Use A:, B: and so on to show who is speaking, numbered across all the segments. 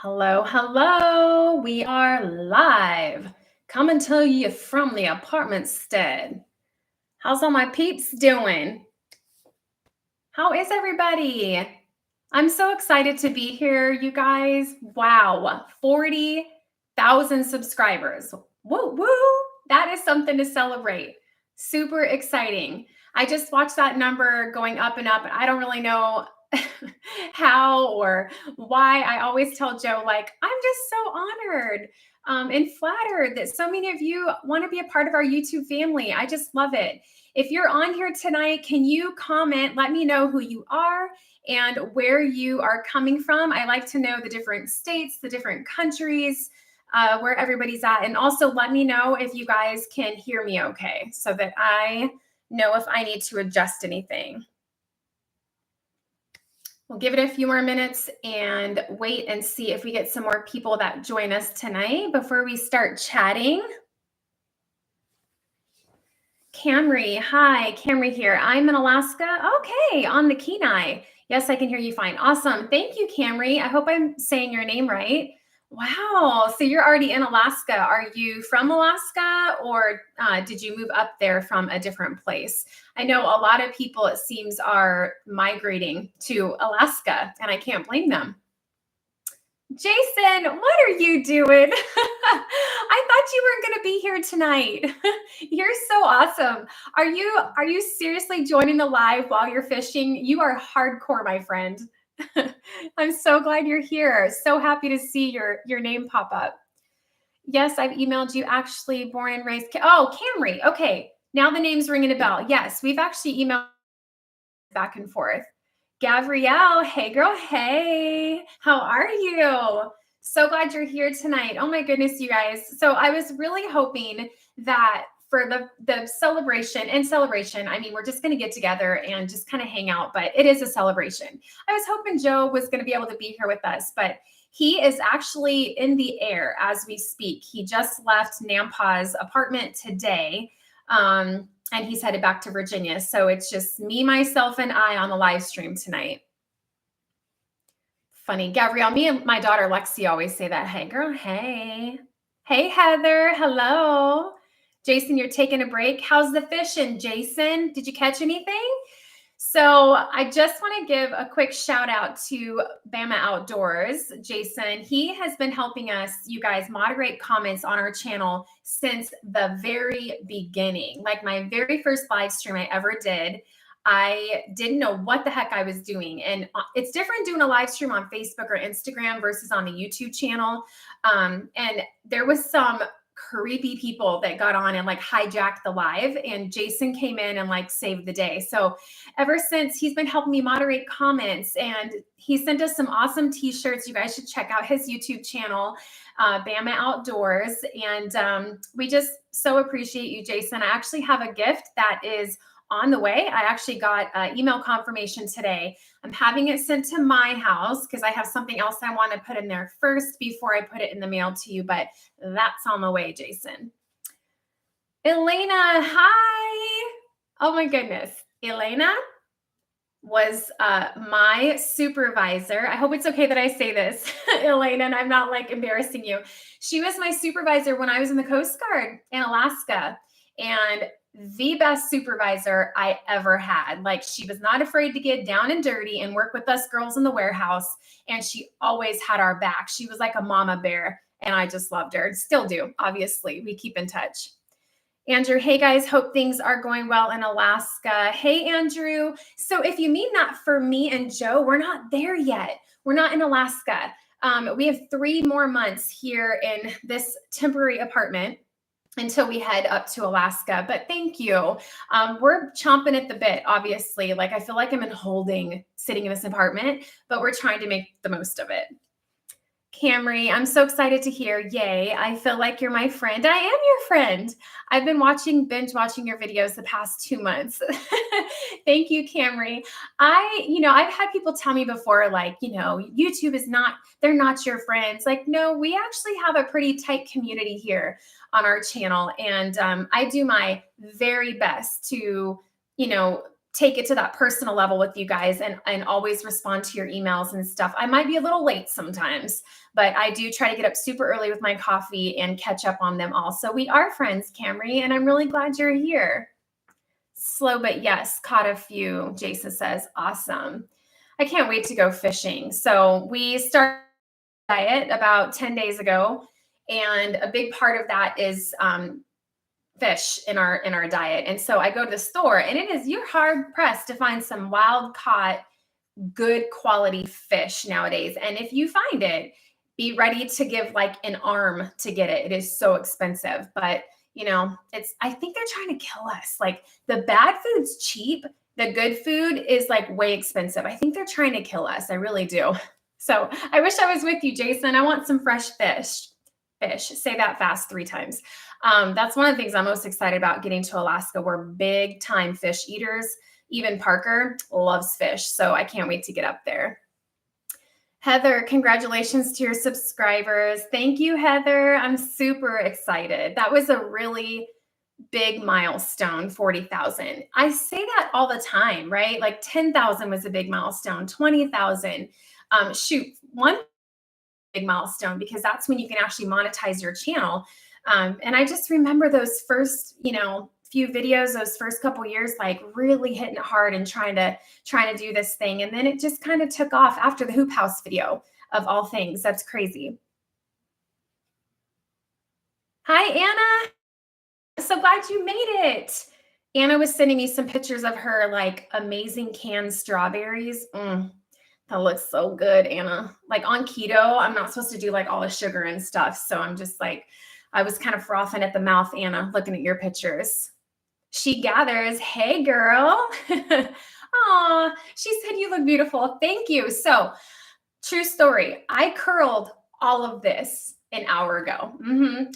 A: Hello, hello. We are live. Coming to you from the apartmentstead. How's all my peeps doing? How is everybody? I'm so excited to be here, you guys. Wow, 40,000 subscribers. Woo, woo. That is something to celebrate. Super exciting. I just watched that number going up and up, and I don't really know how or why. I always tell Joe, like, I'm just so honored and flattered that so many of you want to be a part of our YouTube family. I just love it. If you're on here tonight, can you comment? Let me know who you are and where you are coming from. I like to know the different states, the different countries, where everybody's at. And also let me know if you guys can hear me okay, so that I know if I need to adjust anything. We'll give it a few more minutes and wait and see if we get some more people that join us tonight before we start chatting. Camry, hi, Camry here. I'm in Alaska. Okay, on the Kenai. Yes, I can hear you fine. Awesome. Thank you, Camry. I hope I'm saying your name right. Wow. So you're already in Alaska. Are you from Alaska, or did you move up there from a different place? I know a lot of people, it seems, are migrating to Alaska, and I can't blame them. Jason, what are you doing? I thought you weren't going to be here tonight. You're so awesome. Are you seriously joining the live while you're fishing? You are hardcore, my friend. I'm so glad you're here. So happy to see your name pop up. Yes, I've emailed you. Actually, born and raised. Oh, Camry. Okay, now the name's ringing a bell. Yes, we've actually emailed back and forth. Gabrielle, hey girl, hey, how are you? So glad you're here tonight. Oh my goodness, you guys. So I was really hoping that for the celebration, I mean, we're just going to get together and just kind of hang out, but it is a celebration. I was hoping Joe was going to be able to be here with us, but he is actually in the air as we speak. He just left Nampa's apartment today. And he's headed back to Virginia. So it's just me, myself, and I on the live stream tonight. Funny. Gabrielle, me and my daughter Lexi always say that. Hey, girl. Hey. Hey, Heather. Hello. Jason, you're taking a break. How's the fishing, Jason? Did you catch anything? So I just want to give a quick shout out to Bama Outdoors. Jason, he has been helping us, you guys, moderate comments on our channel since the very beginning. Like my very first live stream I ever did, I didn't know what the heck I was doing. And it's different doing a live stream on Facebook or Instagram versus on the YouTube channel. And there was some creepy people that got on and like hijacked the live, and Jason came in and like saved the day. So ever since, he's been helping me moderate comments, and he sent us some awesome t-shirts. You guys should check out his YouTube channel, Bama Outdoors. And we just so appreciate you, Jason. I actually have a gift that is on the way. I actually got email confirmation today. I'm having it sent to my house because I have something else I want to put in there first before I put it in the mail to you, but that's on the way, Jason. Elena, hi. Oh my goodness. Elena was my supervisor. I hope it's okay that I say this, Elena, and I'm not like embarrassing you. She was my supervisor when I was in the Coast Guard in Alaska, and the best supervisor I ever had. Like, she was not afraid to get down and dirty and work with us girls in the warehouse. And she always had our back. She was like a mama bear, and I just loved her. Still do. Obviously, we keep in touch. Andrew, hey guys, hope things are going well in Alaska. Hey, Andrew. So if you mean that for me and Joe, we're not there yet. We're not in Alaska. We have 3 more months here in this temporary apartment until we head up to Alaska. But thank you. We're chomping at the bit, obviously. Like, I feel like I'm in holding sitting in this apartment, but we're trying to make the most of it. Camry, I'm so excited to hear. Yay. I feel like you're my friend. I am your friend. I've been binge watching your videos the past 2 months. Thank you, Camry. I've had people tell me before, like, YouTube they're not your friends. Like, no, we actually have a pretty tight community here on our channel. And I do my very best to, take it to that personal level with you guys and always respond to your emails and stuff. I might be a little late sometimes, but I do try to get up super early with my coffee and catch up on them all. So we are friends, Camry, and I'm really glad you're here. Slow, but yes, caught a few, Jason says. Awesome. I can't wait to go fishing. So we started a diet about 10 days ago, and a big part of that is fish in our diet. And so I go to the store, and you're hard pressed to find some wild caught, good quality fish nowadays. And if you find it, be ready to give like an arm to get it. It is so expensive, but I think they're trying to kill us. Like, the bad food's cheap. The good food is like way expensive. I think they're trying to kill us. I really do. So I wish I was with you, Jason. I want some fresh fish. Say that fast 3 times. That's one of the things I'm most excited about getting to Alaska. We're big time fish eaters. Even Parker loves fish. So I can't wait to get up there. Heather, congratulations to your subscribers. Thank you, Heather. I'm super excited. That was a really big milestone, 40,000. I say that all the time, right? Like 10,000 was a big milestone, 20,000. One big milestone, because that's when you can actually monetize your channel. And I just remember those first, few videos, those first couple years, like really hitting it hard and trying to do this thing. And then it just kind of took off after the Hoop House video, of all things. That's crazy. Hi, Anna. So glad you made it. Anna was sending me some pictures of her like amazing canned strawberries. That looks so good, Anna. Like, on keto, I'm not supposed to do like all the sugar and stuff. So I'm just like, I was kind of frothing at the mouth, Anna, looking at your pictures. She gathers. Hey, girl. Aw, she said you look beautiful. Thank you. So, true story. I curled all of this an hour ago.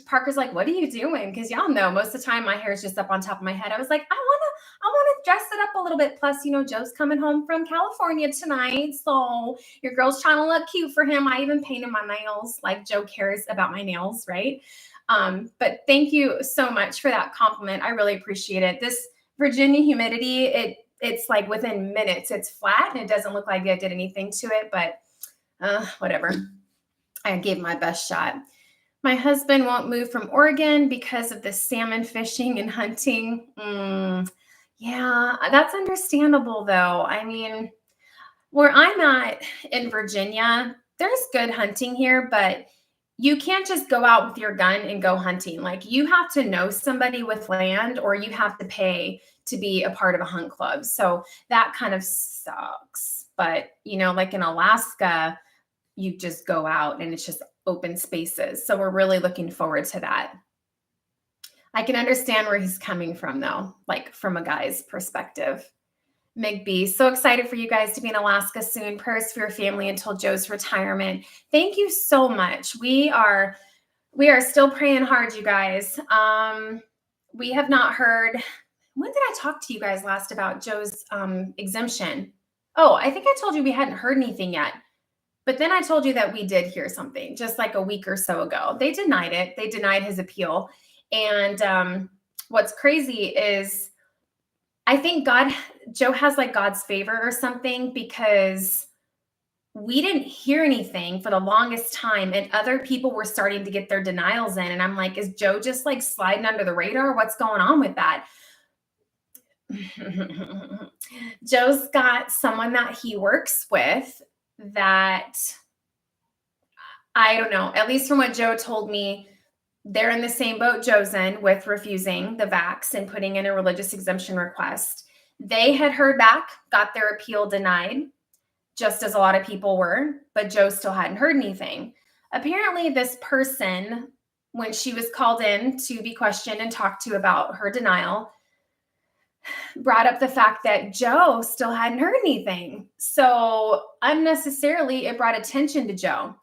A: Parker's like, what are you doing? Because y'all know most of the time my hair is just up on top of my head. I was like, I want to dress it up a little bit. Plus, Joe's coming home from California tonight. So your girl's trying to look cute for him. I even painted my nails, like Joe cares about my nails, right? But thank you so much for that compliment. I really appreciate it. This Virginia humidity, it's like within minutes, it's flat and it doesn't look like I did anything to it, but whatever. I gave my best shot. My husband won't move from Oregon because of the salmon fishing and hunting. Yeah, that's understandable though. I mean, where I'm at in Virginia, there's good hunting here, but you can't just go out with your gun and go hunting. Like, you have to know somebody with land, or you have to pay to be a part of a hunt club. So that kind of sucks. But, like in Alaska, you just go out and it's just open spaces. So we're really looking forward to that. I can understand where he's coming from though, like from a guy's perspective. McBee, so excited for you guys to be in Alaska soon. Prayers for your family until Joe's retirement. Thank you so much. We are still praying hard, you guys. We have not heard. When did I talk to you guys last about Joe's exemption? Oh, I think I told you we hadn't heard anything yet. But then I told you that we did hear something just like a week or so ago. They denied it. They denied his appeal. And what's crazy is, I think Joe has like God's favor or something, because we didn't hear anything for the longest time and other people were starting to get their denials in. And I'm like, is Joe just like sliding under the radar? What's going on with that? Joe's got someone that he works with that, I don't know, at least from what Joe told me, they're in the same boat Joe's in with refusing the vax and putting in a religious exemption request. They had heard back, got their appeal denied, just as a lot of people were, but Joe still hadn't heard anything. Apparently, this person, when she was called in to be questioned and talked to about her denial, brought up the fact that Joe still hadn't heard anything. So unnecessarily, it brought attention to Joe.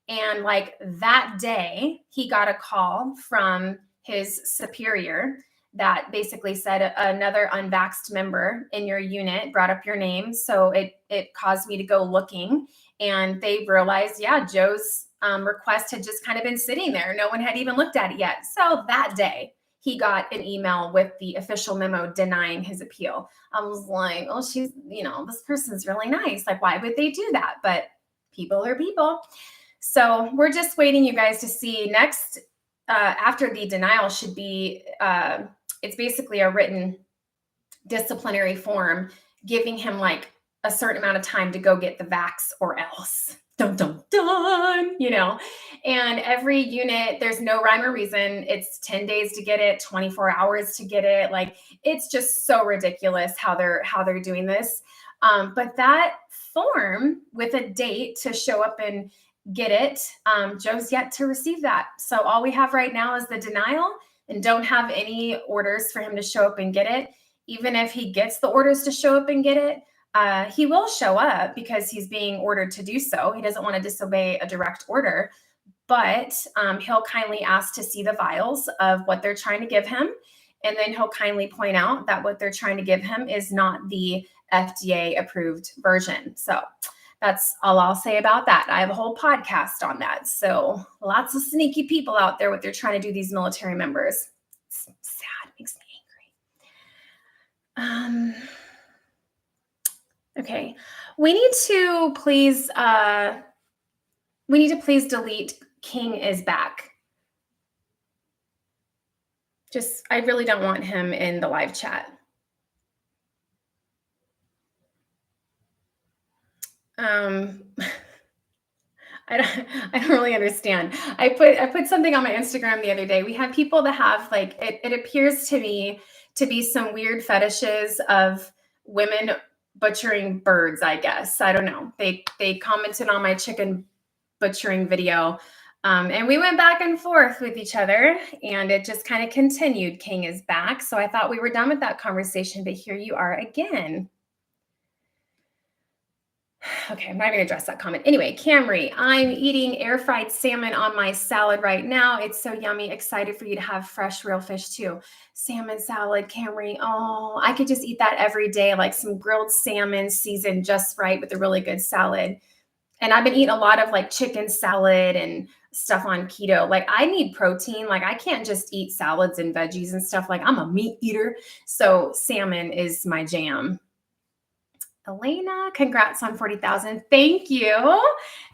A: And like that day, he got a call from his superior that basically said another unvaxxed member in your unit brought up your name. So it caused me to go looking, and they realized, yeah, Joe's request had just kind of been sitting there. No one had even looked at it yet. So that day he got an email with the official memo denying his appeal. I was like, oh, she's, this person's really nice. Like, why would they do that? But people are people. So we're just waiting, you guys, to see next after the denial should be, it's basically a written disciplinary form giving him like a certain amount of time to go get the vax or else. Dun, dun, dun, and every unit, there's no rhyme or reason. It's 10 days to get it, 24 hours to get it. Like, it's just so ridiculous how they're doing this. But that form with a date to show up and get it, Joe's yet to receive that. So all we have right now is the denial and don't have any orders for him to show up and get it. Even if he gets the orders to show up and get it, he will show up because he's being ordered to do so. He doesn't want to disobey a direct order, but he'll kindly ask to see the vials of what they're trying to give him. And then he'll kindly point out that what they're trying to give him is not the FDA approved version. So that's all I'll say about that. I have a whole podcast on that. So lots of sneaky people out there, what they're trying to do, these military members. It's sad, makes me angry. Okay. We need to please delete King is back. I really don't want him in the live chat. I don't really understand. I put something on my Instagram the other day. We have people that have like, it appears to me to be some weird fetishes of women butchering birds, I guess. I don't know. They commented on my chicken butchering video. And we went back and forth with each other and it just kind of continued. King is back. So I thought we were done with that conversation, but here you are again. Okay, I'm not going to address that comment. Anyway, Camry, I'm eating air fried salmon on my salad right now. It's so yummy. Excited for you to have fresh, real fish too. Salmon salad, Camry. Oh, I could just eat that every day, like some grilled salmon seasoned just right with a really good salad. And I've been eating a lot of like chicken salad and stuff on keto. Like, I need protein. Like, I can't just eat salads and veggies and stuff. Like, I'm a meat eater. So salmon is my jam. Elena, congrats on 40,000. Thank you.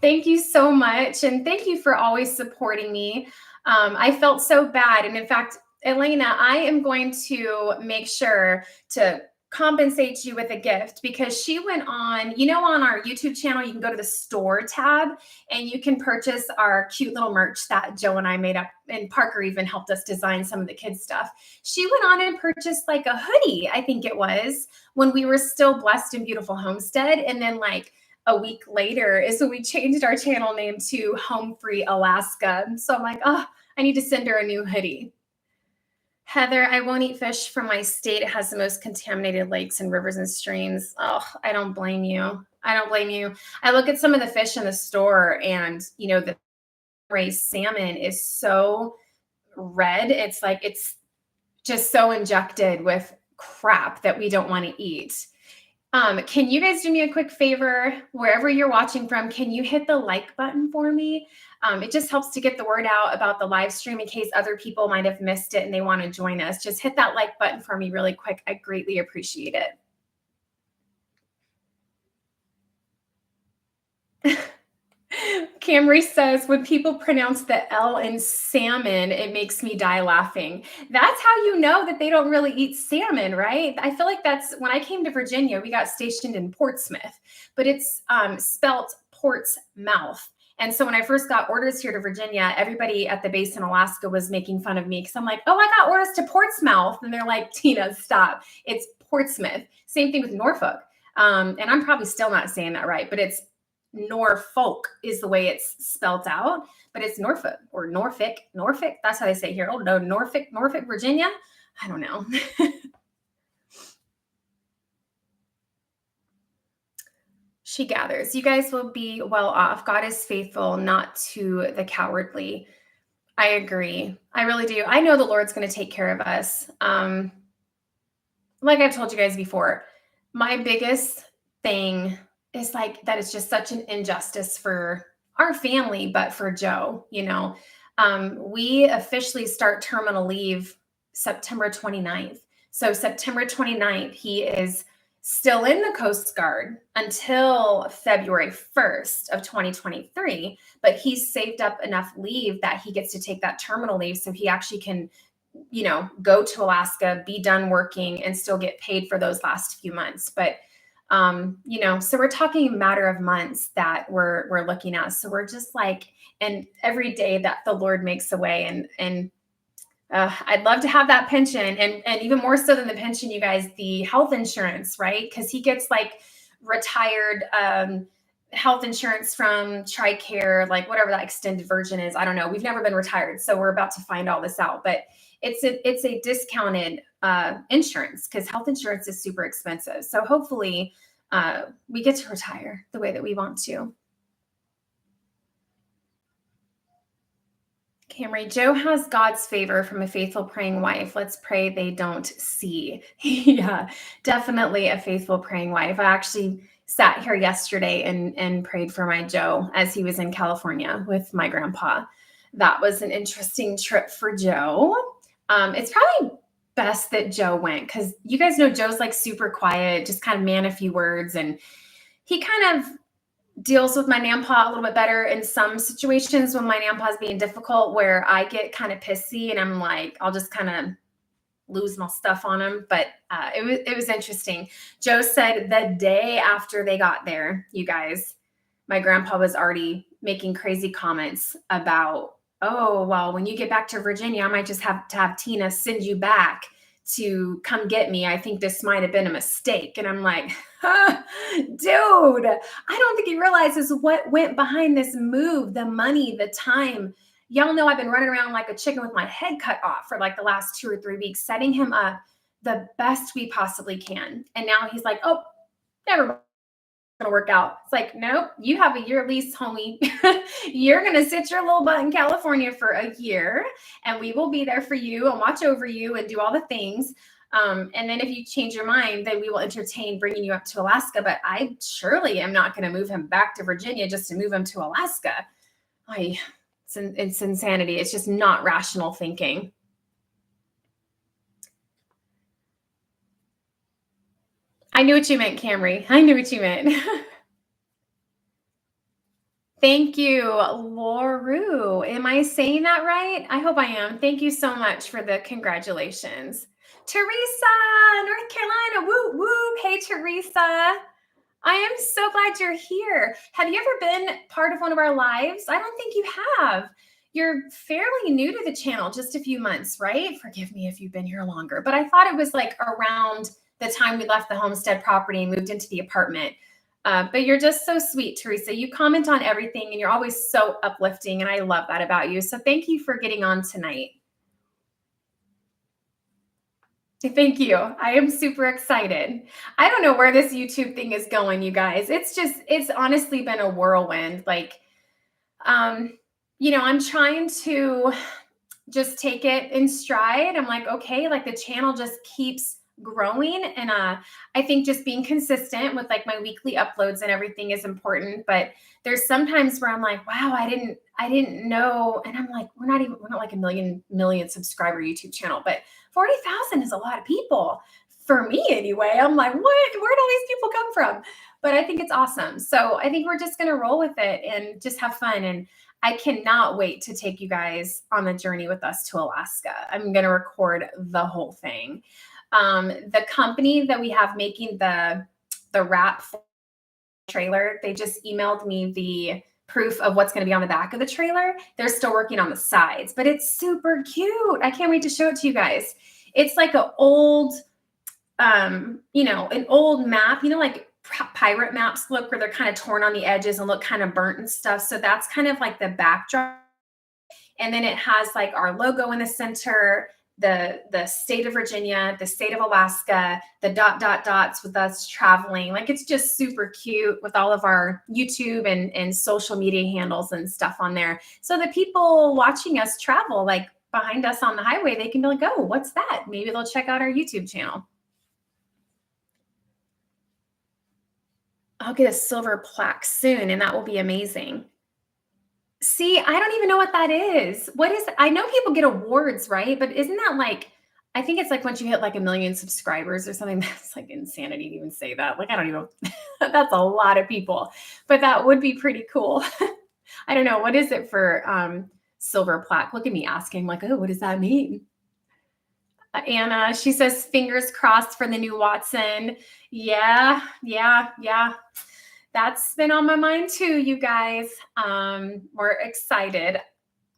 A: Thank you so much. And thank you for always supporting me. I felt so bad. And in fact, Elena, I am going to make sure to compensate you with a gift because she went on, on our YouTube channel, you can go to the store tab and you can purchase our cute little merch that Joe and I made up, and Parker even helped us design some of the kids stuff. She went on and purchased like a hoodie, I think it was, when we were still blessed and beautiful Homestead. And then like a week later is when we changed our channel name to Home Free Alaska. So I'm like, oh, I need to send her a new hoodie. Heather, I won't eat fish from my state. It has the most contaminated lakes and rivers and streams. Oh, I don't blame you. I don't blame you. I look at some of the fish in the store and, the raised salmon is so red. It's like, it's just so injected with crap that we don't want to eat. Can you guys do me a quick favor? Wherever you're watching from, can you hit the like button for me? It just helps to get the word out about the live stream in case other people might have missed it and they want to join us. Just hit that like button for me really quick. I greatly appreciate it. Camry says, when people pronounce the L in salmon, it makes me die laughing. That's how you know that they don't really eat salmon, right? I feel like that's when I came to Virginia, we got stationed in Portsmouth, but it's spelt Portsmouth. And so when I first got orders here to Virginia, everybody at the base in Alaska was making fun of me because I'm like, oh, I got orders to Portsmouth. And they're like, Tina, stop. It's Portsmouth. Same thing with Norfolk. And I'm probably still not saying that right, but it's Norfolk is the way it's spelled out, but it's Norfolk or Norfolk. That's how they say here. Oh no, Norfolk, Virginia. I don't know. She gathers. You guys will be well off. God is faithful, not to the cowardly. I agree. I really do. I know the Lord's going to take care of us. Like I've told you guys before, my biggest thing is like that is just such an injustice for our family, but for Joe, we officially start terminal leave September 29th. So September 29th, he is still in the Coast Guard until February 1st of 2023, but he's saved up enough leave that he gets to take that terminal leave so he actually can, go to Alaska, be done working, and still get paid for those last few months. But so we're talking a matter of months that we're looking at. So we're just like, and every day that the Lord makes a way, and I'd love to have that pension, and even more so than the pension, you guys, the health insurance, right? Because he gets like retired health insurance from TRICARE, like whatever that extended version is. I don't know. We've never been retired, so we're about to find all this out. But it's a discounted insurance because health insurance is super expensive. So hopefully we get to retire the way that we want to. Camry, Joe has God's favor from a faithful praying wife. Let's pray they don't see. Yeah, definitely a faithful praying wife. I actually sat here yesterday and prayed for my Joe as he was in California with my grandpa. That was an interesting trip for Joe. It's probably best that Joe went because you guys know Joe's like super quiet, just kind of man a few words, and he kind of deals with my Nampa a little bit better in some situations when my Nampa is being difficult, where I get kind of pissy and I'm like, I'll just kind of lose my stuff on him. But it was interesting. Joe said the day after they got there, you guys, my grandpa was already making crazy comments about, oh, well, when you get back to Virginia, I might just have to have Tina send you back to come get me. I think this might have been a mistake. And I'm like, dude, I don't think he realizes what went behind this move, the money, the time. Y'all know I've been running around like a chicken with my head cut off for like the last 2 or 3 weeks, setting him up the best we possibly can. And now he's like, oh, never mind. Going to work out. It's like, nope, you have a year lease, homie. You're going to sit your little butt in California for a year, and we will be there for you and watch over you and do all the things. And then if you change your mind, then we will entertain bringing you up to Alaska. But I surely am not going to move him back to Virginia just to move him to Alaska. It's insanity. It's just not rational thinking. I knew what you meant, Camry. I knew what you meant. Thank you, Lauru. Am I saying that right? I hope I am. Thank you so much for the congratulations. Teresa, North Carolina, whoop, whoop. Hey, Teresa. I am so glad you're here. Have you ever been part of one of our lives? I don't think you have. You're fairly new to the channel, just a few months, right? Forgive me if you've been here longer, but I thought it was like around the time we left the homestead property and moved into the apartment. But you're just so sweet, Teresa. You comment on everything and you're always so uplifting, and I love that about you. So thank you for getting on tonight. Thank you. I am super excited. I don't know where this YouTube thing is going, you guys. It's honestly been a whirlwind. Like, I'm trying to just take it in stride. I'm like, okay, like the channel just keeps growing. And I think just being consistent with like my weekly uploads and everything is important. But there's sometimes where I'm like, wow, I didn't know. And I'm like, we're not like a million subscriber YouTube channel, but 40,000 is a lot of people for me anyway. I'm like, where'd all these people come from? But I think it's awesome. So I think we're just going to roll with it and just have fun. And I cannot wait to take you guys on the journey with us to Alaska. I'm going to record the whole thing. The company that we have making the wrap trailer, they just emailed me the proof of what's going to be on the back of the trailer. They're still working on the sides, but it's super cute. I can't wait to show it to you guys. It's like an old, an old map, like pirate maps look, where they're kind of torn on the edges and look kind of burnt and stuff. So that's kind of like the backdrop. And then it has like our logo in the center, the state of Virginia, the state of Alaska, the dots with us traveling. Like, it's just super cute with all of our YouTube and social media handles and stuff on there. So the people watching us travel, like behind us on the highway, they can be like, oh, what's that? Maybe they'll check out our YouTube channel. I'll get a silver plaque soon, and that will be amazing. See, I don't even know what that is. What is, I know people get awards, right? But isn't that like, I think it's like once you hit like 1 million subscribers or something, that's like insanity to even say that. Like, I don't even, that's a lot of people, but that would be pretty cool. I don't know. What is it for silver plaque? Look at me asking like, oh, what does that mean? Anna, she says, fingers crossed for the new Watson. Yeah. That's been on my mind too, you guys. We're excited.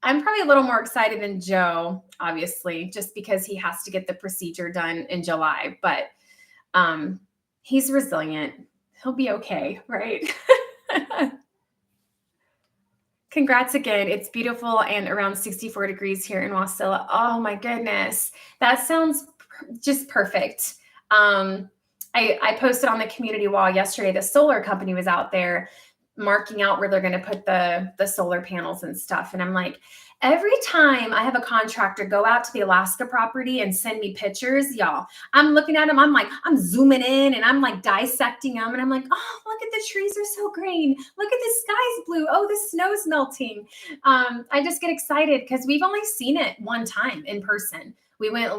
A: I'm probably a little more excited than Joe, obviously, just because he has to get the procedure done in July, but he's resilient. He'll be okay, right? Congrats again. It's beautiful and around 64 degrees here in Wasilla. Oh my goodness. That sounds just perfect. I posted on the community wall yesterday, the solar company was out there marking out where they're going to put the solar panels and stuff. And I'm like, every time I have a contractor go out to the Alaska property and send me pictures, y'all, I'm looking at them. I'm like, I'm zooming in and I'm like dissecting them. And I'm like, oh, look at the trees are so green. Look at the sky's blue. Oh, the snow's melting. I just get excited because we've only seen it one time in person. We went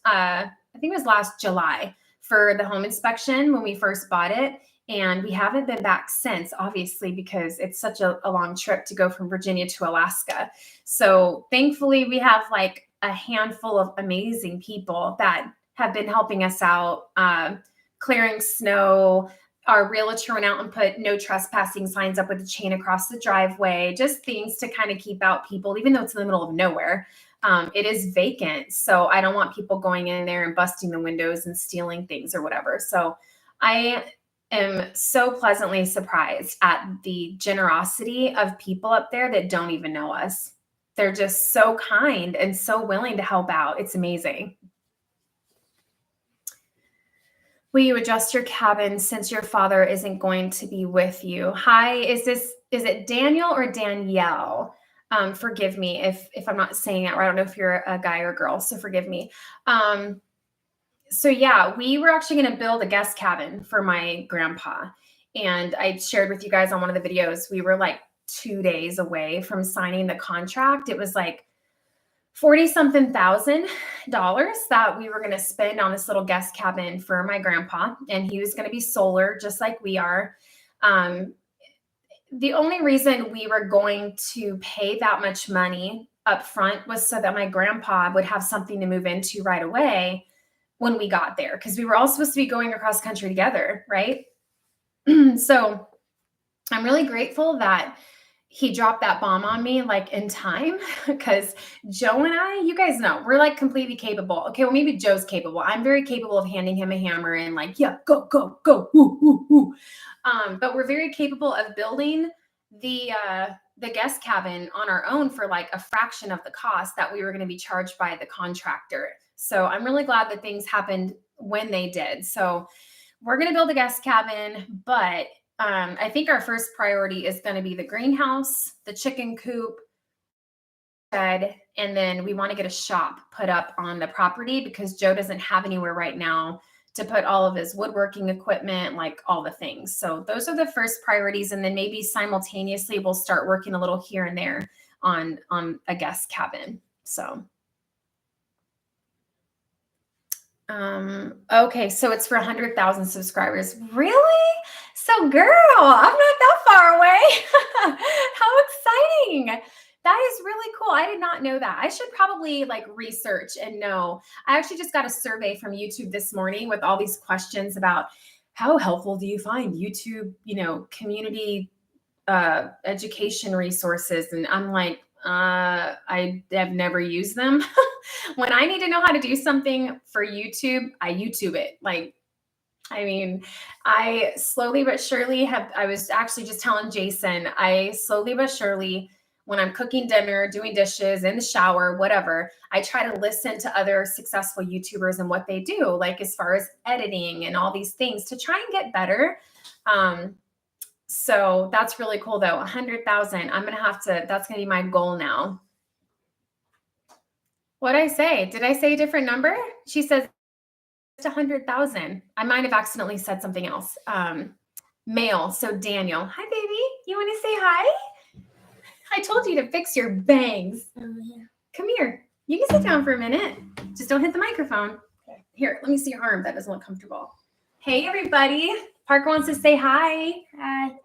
A: I think it was last July for the home inspection when we first bought it. And we haven't been back since, obviously, because it's such a long trip to go from Virginia to Alaska. So thankfully, we have like a handful of amazing people that have been helping us out, clearing snow. Our realtor went out and put no trespassing signs up with a chain across the driveway, just things to kind of keep out people, even though it's in the middle of nowhere. It is vacant. So I don't want people going in there and busting the windows and stealing things or whatever. So I am so pleasantly surprised at the generosity of people up there that don't even know us. They're just so kind and so willing to help out. It's amazing. Will you adjust your cabin since your father isn't going to be with you? Hi, is it Daniel or Danielle? Forgive me if I'm not saying that right. I don't know if you're a guy or a girl, so forgive me. So yeah, we were actually going to build a guest cabin for my grandpa. And I shared with you guys on one of the videos, we were like 2 days away from signing the contract. It was like $40-something thousand that we were going to spend on this little guest cabin for my grandpa. And he was going to be solar, just like we are. The only reason we were going to pay that much money up front was so that my grandpa would have something to move into right away when we got there, because we were all supposed to be going across country together, right? So I'm really grateful that he dropped that bomb on me like in time, because Joe and I, you guys know, we're like completely capable. Okay, well, maybe Joe's capable. I'm very capable of handing him a hammer and like, yeah, go, woo, woo, woo. But we're very capable of building the guest cabin on our own for like a fraction of the cost that we were going to be charged by the contractor. So I'm really glad that things happened when they did. So we're going to build a guest cabin, but I think our first priority is going to be the greenhouse, the chicken coop, shed, and then we want to get a shop put up on the property because Joe doesn't have anywhere right now to put all of his woodworking equipment, like all the things. So those are the first priorities. And then maybe simultaneously we'll start working a little here and there on a guest cabin. So okay, so it's for 100,000 subscribers. Really? So girl, I'm not that far away. How exciting. That is really cool. I did not know that. I should probably like research and know. I actually just got a survey from YouTube this morning with all these questions about how helpful do you find YouTube, community education resources. And I'm like, I have never used them. When I need to know how to do something for YouTube, I YouTube it. I slowly but surely I was actually just telling Jason, I slowly but surely, when I'm cooking dinner, doing dishes, in the shower, whatever, I try to listen to other successful YouTubers and what they do, like as far as editing and all these things to try and get better. So that's really cool though. 100,000. That's going to be my goal now. What'd I say? Did I say a different number? She says it's 100,000. I might have accidentally said something else. Male. So Daniel, hi baby. You want to say hi? I told you to fix your bangs. Oh, yeah. Come here. You can sit down for a minute. Just don't hit the microphone. Okay. Here, let me see your arm. That doesn't look comfortable. Hey, everybody. Parker wants to say hi.
B: Hi.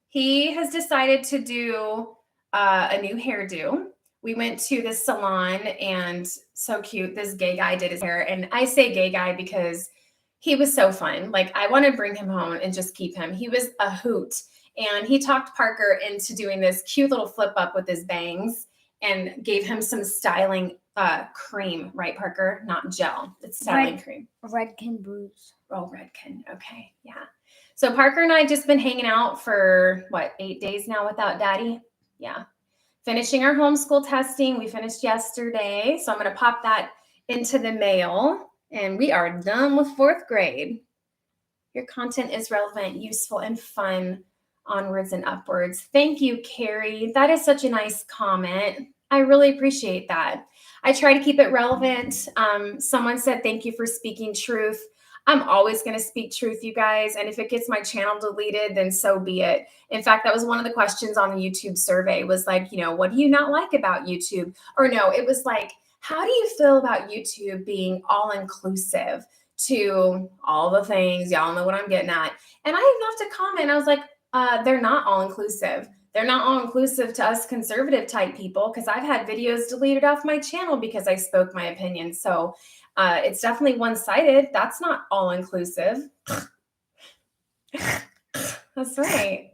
A: He has decided to do a new hairdo. We went to the salon and so cute. This gay guy did his hair. And I say gay guy because he was so fun. Like, I want to bring him home and just keep him. He was a hoot. And he talked Parker into doing this cute little flip up with his bangs and gave him some styling cream, right, Parker? Not gel. It's styling cream.
B: Redken Booze.
A: Oh, Redken. Okay. Yeah. So Parker and I just been hanging out for, 8 days now without Daddy? Yeah. Finishing our homeschool testing. We finished yesterday. So I'm going to pop that into the mail. And we are done with 4th grade. Your content is relevant, useful, and fun. Onwards and upwards. Thank you, Carrie. That is such a nice comment. I really appreciate that. I try to keep it relevant. Someone said, thank you for speaking truth. I'm always going to speak truth, you guys. And if it gets my channel deleted, then so be it. In fact, that was one of the questions on the YouTube survey was like, what do you not like about YouTube? Or no, it was like, how do you feel about YouTube being all-inclusive to all the things? Y'all know what I'm getting at. And I left a comment. I was like, they're not all-inclusive. They're not all-inclusive to us conservative type people because I've had videos deleted off my channel because I spoke my opinion. So it's definitely one-sided. That's not all-inclusive. That's right.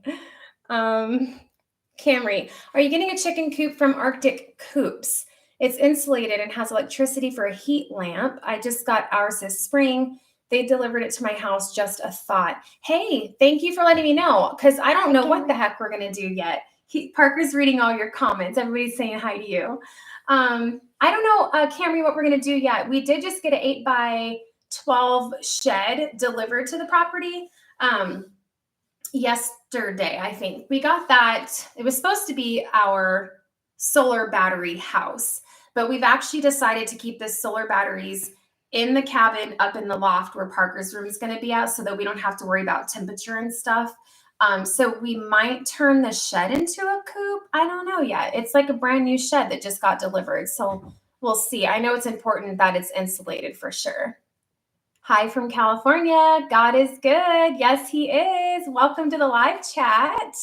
A: Camry, are you getting a chicken coop from Arctic Coops? It's insulated and has electricity for a heat lamp. I just got ours this spring. They delivered it to my house. Just a thought. Hey, thank you for letting me know because I don't know what the heck we're going to do yet. Parker's reading all your comments. Everybody's saying hi to you. I don't know, Camry, what we're going to do yet. We did just get an 8x12 shed delivered to the property yesterday, I think. We got that. It was supposed to be our solar battery house, but we've actually decided to keep the solar batteries in the cabin up in the loft where Parker's room is going to be at so that we don't have to worry about temperature and stuff. So we might turn the shed into a coop. I don't know yet. It's like a brand new shed that just got delivered. So we'll see. I know it's important that it's insulated for sure. Hi from California. God is good. Yes, he is. Welcome to the live chat.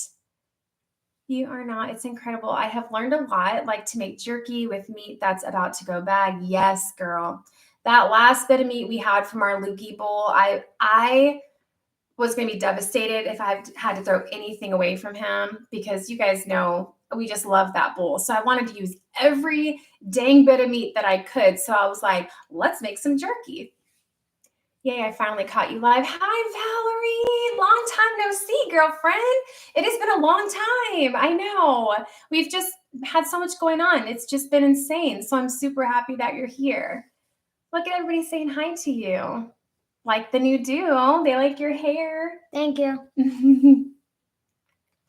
A: You are not. It's incredible. I have learned a lot, like to make jerky with meat that's about to go bad. Yes, girl. That last bit of meat we had from our Lukey bowl, I was going to be devastated if I had to throw anything away from him because you guys know we just love that bowl. So I wanted to use every dang bit of meat that I could. So I was like, let's make some jerky. Yay, I finally caught you live. Hi, Valerie. Long time no see, girlfriend. It has been a long time. I know. We've just had so much going on. It's just been insane. So I'm super happy that you're here. Look at everybody saying hi to you. Like the new duo. They like your hair.
B: Thank you.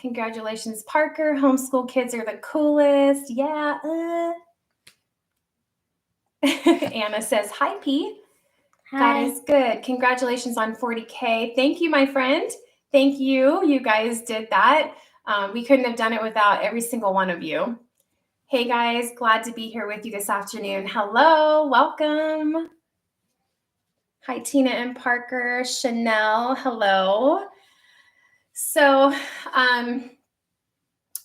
A: Congratulations, Parker. Homeschool kids are the coolest. Yeah. Anna says, hi, P.
B: Hi.
A: God is good. Congratulations on 40K. Thank you, my friend. Thank you. You guys did that. We couldn't have done it without every single one of you. Hey, guys. Glad to be here with you this afternoon. Hello. Welcome. Hi, Tina and Parker. Chanel. Hello. So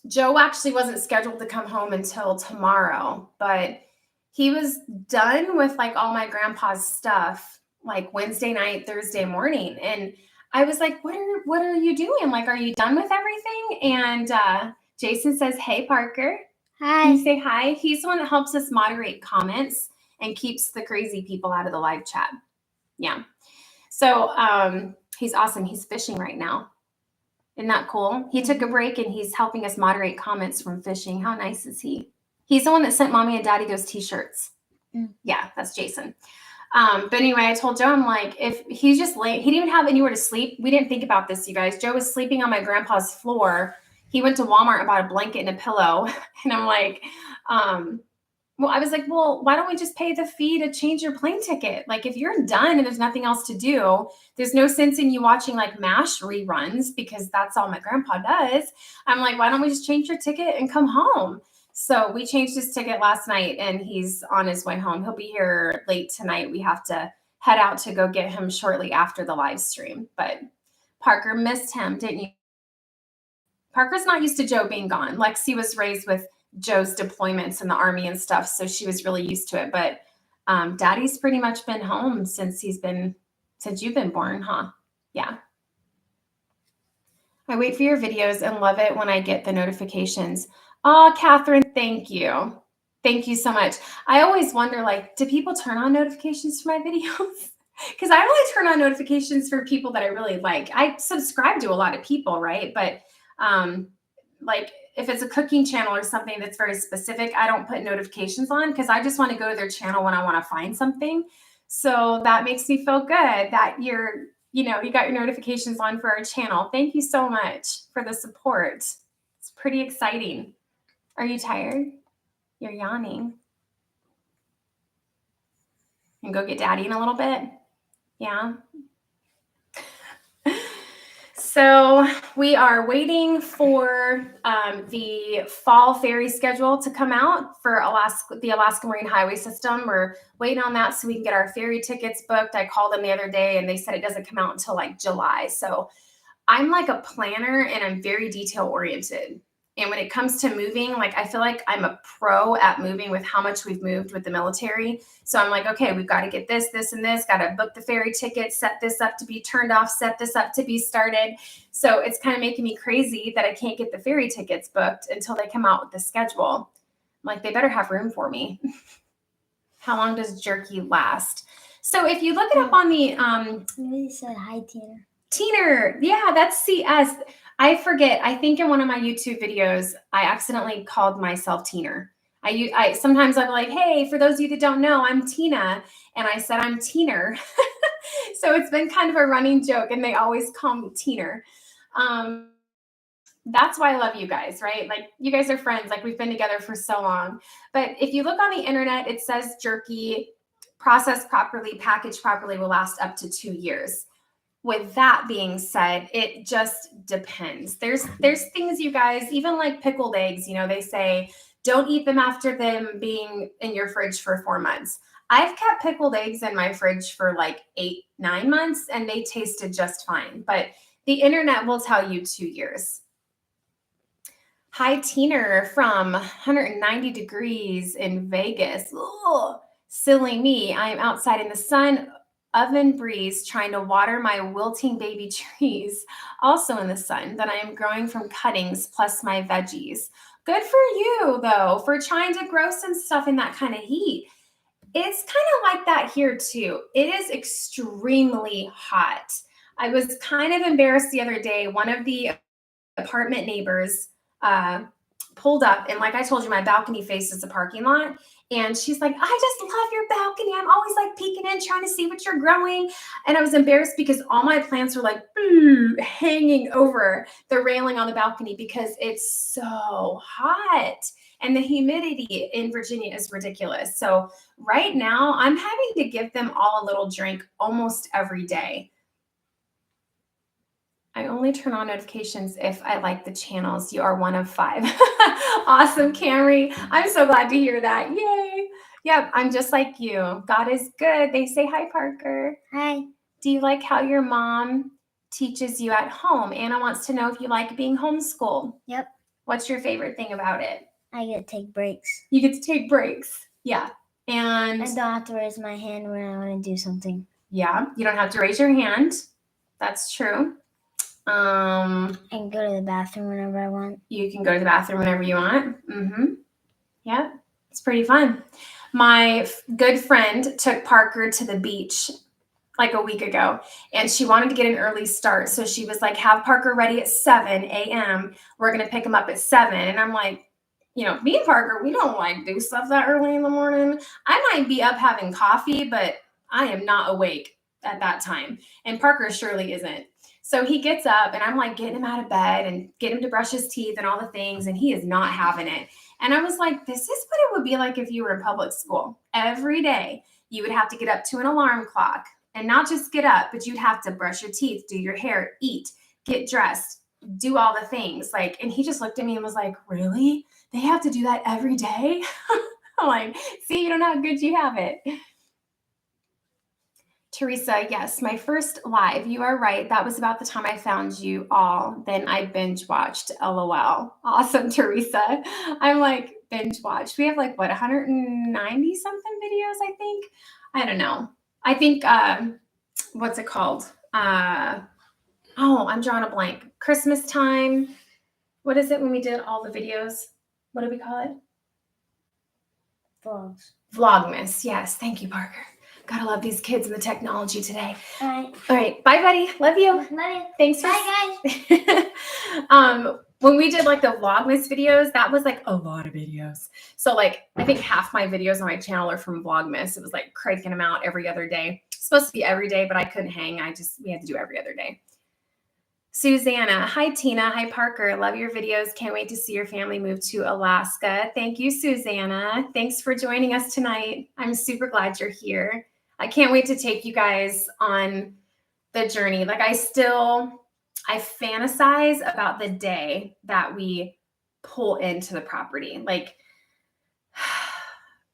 A: Joe actually wasn't scheduled to come home until tomorrow, but he was done with like all my grandpa's stuff like Wednesday night, Thursday morning. And I was like, what are you doing? Like, are you done with everything? And Jason says, hey, Parker.
B: Hi.
A: Can you say hi? He's the one that helps us moderate comments and keeps the crazy people out of the live chat. Yeah. So he's awesome. He's fishing right now. Isn't that cool? He took a break and he's helping us moderate comments from fishing. How nice is he? He's the one that sent mommy and daddy those t-shirts. Yeah, that's Jason. But anyway, I told Joe, I'm like, if he's just late, he didn't even have anywhere to sleep. We didn't think about this, you guys. Joe was sleeping on my grandpa's floor. He went to Walmart and bought a blanket and a pillow. And I'm like, I was like, well, why don't we just pay the fee to change your plane ticket? Like, if you're done and there's nothing else to do, there's no sense in you watching like MASH reruns because that's all my grandpa does. I'm like, why don't we just change your ticket and come home? So we changed his ticket last night and he's on his way home. He'll be here late tonight. We have to head out to go get him shortly after the live stream. But Parker missed him, didn't you? Parker's not used to Joe being gone. Lexi was raised with Joe's deployments in the Army and stuff, so she was really used to it. But Daddy's pretty much been home since you've been born, huh? Yeah. I wait for your videos and love it when I get the notifications. Oh, Catherine, thank you. Thank you so much. I always wonder, like, do people turn on notifications for my videos? Because I only turn on notifications for people that I really like. I subscribe to a lot of people, right? But like if it's a cooking channel or something that's very specific, I don't put notifications on because I just want to go to their channel when I want to find something. So that makes me feel good that you got your notifications on for our channel. Thank you so much for the support. It's pretty exciting. Are you tired? You're yawning. And go get Daddy in a little bit. Yeah. So we are waiting for the fall ferry schedule to come out for the Alaska Marine Highway System. We're waiting on that so we can get our ferry tickets booked. I called them the other day and they said it doesn't come out until like July. So I'm like a planner and I'm very detail oriented. And when it comes to moving, like I feel like I'm a pro at moving with how much we've moved with the military. So I'm like, okay, we've got to get this, this, and this, got to book the ferry ticket, set this up to be turned off, set this up to be started. So it's kind of making me crazy that I can't get the ferry tickets booked until they come out with the schedule. I'm like, they better have room for me. How long does jerky last? So if you look it up on the...
B: Somebody said hi, Tina.
A: Teener. Yeah, that's CS. I forget. I think in one of my YouTube videos, I accidentally called myself Teener. I sometimes I'm like, hey, for those of you that don't know, I'm Tina. And I said I'm Teener. So it's been kind of a running joke and they always call me Teener. That's why I love you guys, right? Like you guys are friends. Like we've been together for so long. But if you look on the internet, it says jerky processed properly, packaged properly will last up to 2 years. With that being said, it just depends. There's things, you guys, even like pickled eggs, they say don't eat them after them being in your fridge for 4 months. I've kept pickled eggs in my fridge for like 8-9 months and they tasted just fine. But the internet will tell you 2 years. Hi, Teener from 190 degrees in Vegas. Ugh, silly me. I am outside in the sun, oven breeze, trying to water my wilting baby trees, also in the sun, that I am growing from cuttings plus my veggies. Good for you, though, for trying to grow some stuff in that kind of heat. It's kind of like that here, too. It is extremely hot. I was kind of embarrassed the other day. One of the apartment neighbors pulled up, and like I told you, my balcony faces the parking lot. And she's like, I just love your balcony. I'm always like peeking in, trying to see what you're growing. And I was embarrassed because all my plants were like hanging over the railing on the balcony because it's so hot. And the humidity in Virginia is ridiculous. So right now I'm having to give them all a little drink almost every day. I only turn on notifications if I like the channels. You are one of 5. Awesome, Camry. I'm so glad to hear that. Yay. Yep, I'm just like you. God is good. They say hi, Parker.
B: Hi.
A: Do you like how your mom teaches you at home? Anna wants to know if you like being homeschooled.
B: Yep.
A: What's your favorite thing about it?
B: I get to take breaks.
A: You get to take breaks. Yeah. And
B: I don't have to raise my hand when I want to do something.
A: Yeah, you don't have to raise your hand. That's true.
B: I can go to the bathroom whenever I want.
A: You can go to the bathroom whenever you want. Yeah, it's pretty fun. My good friend took Parker to the beach like a week ago, and she wanted to get an early start. So she was like, have Parker ready at 7 a.m. We're going to pick him up at 7. And I'm like, me and Parker, we don't like do stuff that early in the morning. I might be up having coffee, but I am not awake at that time. And Parker surely isn't. So he gets up and I'm like getting him out of bed and get him to brush his teeth and all the things. And he is not having it. And I was like, this is what it would be like if you were in public school. Every day you would have to get up to an alarm clock and not just get up, but you'd have to brush your teeth, do your hair, eat, get dressed, do all the things. Like, and he just looked at me and was like, really? They have to do that every day? I'm like, see, you don't know how good you have it. Teresa, yes, my first live. You are right. That was about the time I found you all. Then I binge watched. LOL. Awesome, Teresa. I'm like, binge watched. We have like, what, 190 something videos, I think? I don't know. I think, what's it called? I'm drawing a blank. Christmas time. What is it when we did all the videos? What do we call it?
B: Vlogs.
A: Vlogmas. Yes. Thank you, Parker. Gotta love these kids and the technology today.
B: All right.
A: All right. Bye, buddy. Love you.
B: Love you.
A: Thanks for.
B: Bye, guys.
A: When we did like the Vlogmas videos, that was like a lot of videos. So like, I think half my videos on my channel are from Vlogmas. It was like cranking them out every other day. It's supposed to be every day, but I couldn't hang. We had to do every other day. Susanna. Hi, Tina. Hi, Parker. Love your videos. Can't wait to see your family move to Alaska. Thank you, Susanna. Thanks for joining us tonight. I'm super glad you're here. I can't wait to take you guys on the journey. Like I fantasize about the day that we pull into the property. Like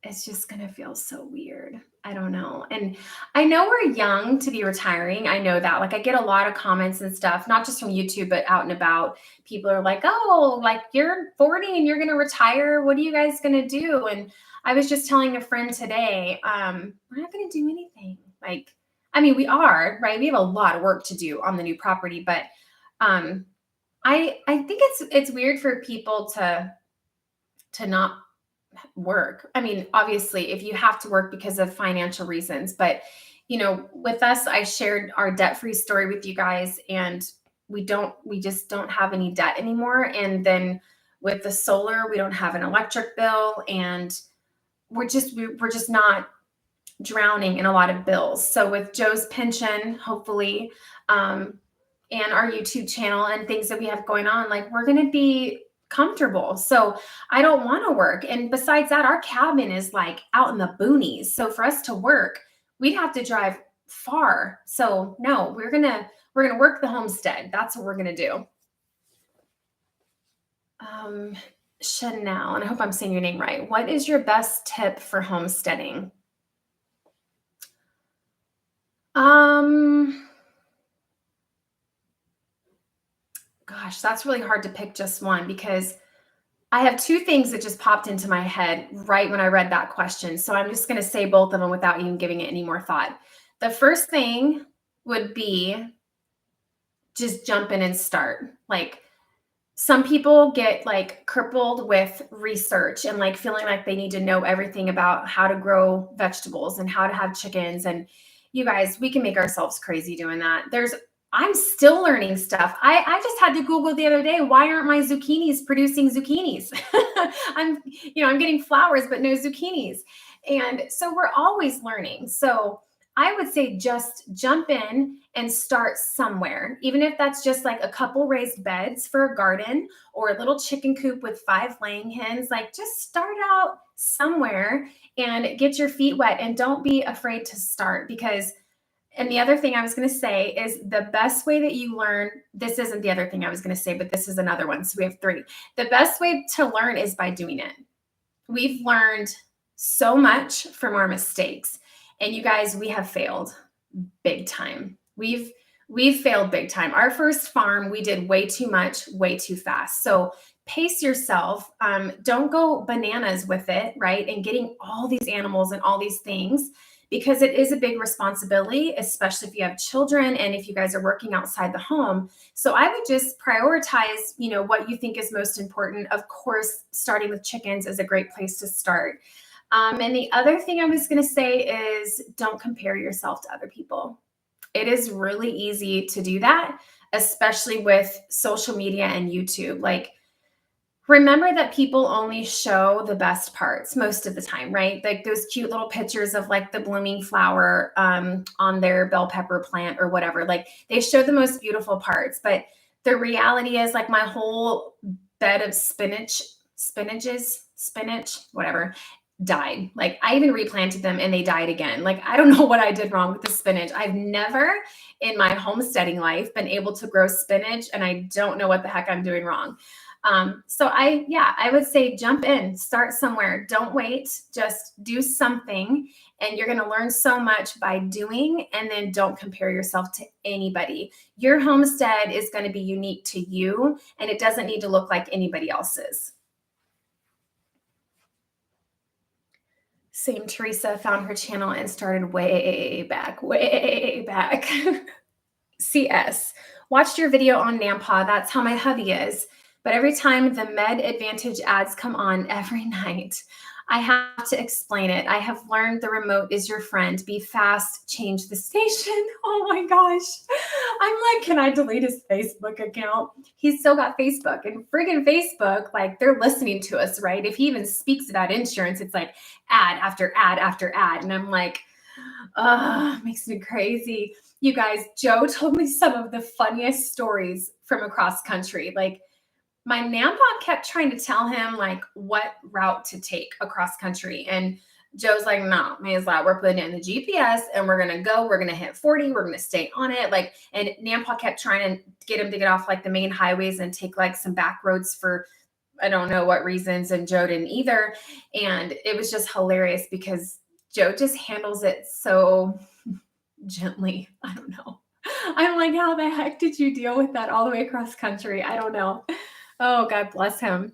A: it's just going to feel so weird. I don't know. And I know we're young to be retiring. I know that. Like I get a lot of comments and stuff, not just from YouTube, but out and about. People are like, oh, like you're 40 and you're going to retire. What are you guys going to do? And I was just telling a friend today, we're not going to do anything. Like, I mean, we are, right? We have a lot of work to do on the new property, but I think it's weird for people to not work. I mean, obviously, if you have to work because of financial reasons, but with us, I shared our debt-free story with you guys, and we just don't have any debt anymore. And then with the solar, we don't have an electric bill, and we're just not drowning in a lot of bills. So with Joe's pension, hopefully, and our YouTube channel and things that we have going on, like we're going to be comfortable. So I don't want to work. And besides that, our cabin is like out in the boonies. So for us to work, we'd have to drive far. So no, we're going to work the homestead. That's what we're going to do. Chanel, and I hope I'm saying your name right. What is your best tip for homesteading? Gosh, that's really hard to pick just one because I have two things that just popped into my head right when I read that question. So I'm just going to say both of them without even giving it any more thought. The first thing would be just jump in and start. Like some people get like crippled with research and like feeling like they need to know everything about how to grow vegetables and how to have chickens. And you guys, we can make ourselves crazy doing that. I'm still learning stuff. I just had to Google the other day, why aren't my zucchinis producing zucchinis? I'm getting flowers, but no zucchinis. And so we're always learning. So I would say just jump in and start somewhere, even if that's just like a couple raised beds for a garden or a little chicken coop with 5 laying hens. Like just start out somewhere and get your feet wet, and don't be afraid to start. Because and the other thing I was going to say is the best way that you learn, this isn't the other thing I was going to say, but this is another one. So we have 3. The best way to learn is by doing it. We've learned so much from our mistakes. And you guys, we have failed big time. We've failed big time. Our first farm, we did way too much, way too fast. So pace yourself. Don't go bananas with it, right? And getting all these animals and all these things, because it is a big responsibility, especially if you have children and if you guys are working outside the home. So I would just prioritize, what you think is most important. Of course, starting with chickens is a great place to start. And the other thing I was going to say is don't compare yourself to other people. It is really easy to do that, especially with social media and YouTube. Like, remember that people only show the best parts most of the time, right? Like those cute little pictures of like the blooming flower on their bell pepper plant or whatever. Like they show the most beautiful parts, but the reality is like my whole bed of spinach, whatever. died. Like I even replanted them and they died again. Like I don't know what I did wrong with the spinach. I've never in my homesteading life been able to grow spinach, and I don't know what the heck I'm doing wrong. So I would say jump in, start somewhere. Don't wait, just do something, and you're going to learn so much by doing. And then don't compare yourself to anybody. Your homestead is going to be unique to you, and it doesn't need to look like anybody else's. Same Teresa found her channel and started way back. CS. Watched your video on Nampa. That's how my hubby is. But every time the Med Advantage ads come on every night, I have to explain it. I have learned the remote is your friend. Be fast, change the station. Oh my gosh. I'm like, can I delete his Facebook account? He's still got Facebook, and friggin' Facebook, like they're listening to us, right? If he even speaks about insurance, it's like ad after ad after ad. And I'm like, makes me crazy. You guys, Joe told me some of the funniest stories from across country. Like my Nampa kept trying to tell him like what route to take across country. And Joe's like, no, Maisla, we're putting it in the GPS and we're going to go, we're going to hit 40. We're going to stay on it. Like, and Nampa kept trying to get him to get off like the main highways and take like some back roads for, I don't know what reasons. And Joe didn't either. And it was just hilarious because Joe just handles it so gently. I don't know. I'm like, how the heck did you deal with that all the way across country? I don't know. Oh, God bless him.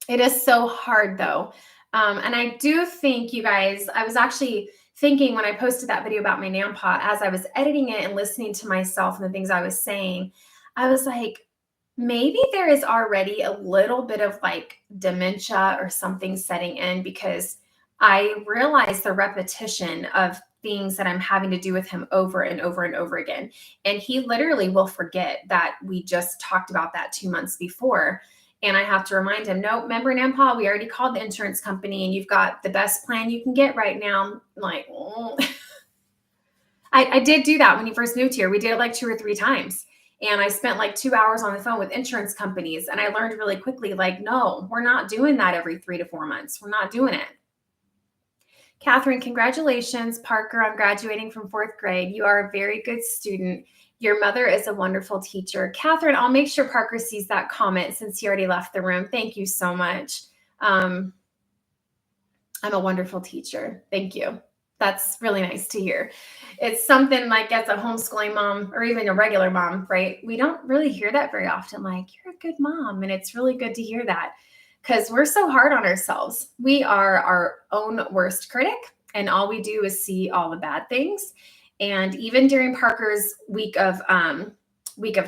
A: It is so hard though. And I do think, you guys, I was actually thinking when I posted that video about my Nampa, as I was editing it and listening to myself and the things I was saying, I was like, maybe there is already a little bit of like dementia or something setting in, because I realize the repetition of things that I'm having to do with him over and over and over again. And he literally will forget that we just talked about that 2 months before. And I have to remind him, no, remember, Nampa, we already called the insurance company and you've got the best plan you can get right now. I'm like, oh. I did do that when he first moved here. We did it like 2 or 3 times. And I spent like 2 hours on the phone with insurance companies. And I learned really quickly, like, no, we're not doing that every 3 to 4 months. We're not doing it. Catherine, congratulations, Parker, on graduating from 4th grade. You are a very good student. Your mother is a wonderful teacher. Catherine, I'll make sure Parker sees that comment since he already left the room. Thank you so much. I'm a wonderful teacher. Thank you. That's really nice to hear. It's something like as a homeschooling mom or even a regular mom, right? We don't really hear that very often. Like, you're a good mom. And it's really good to hear that, because we're so hard on ourselves. We are our own worst critic, and all we do is see all the bad things. And even during Parker's week of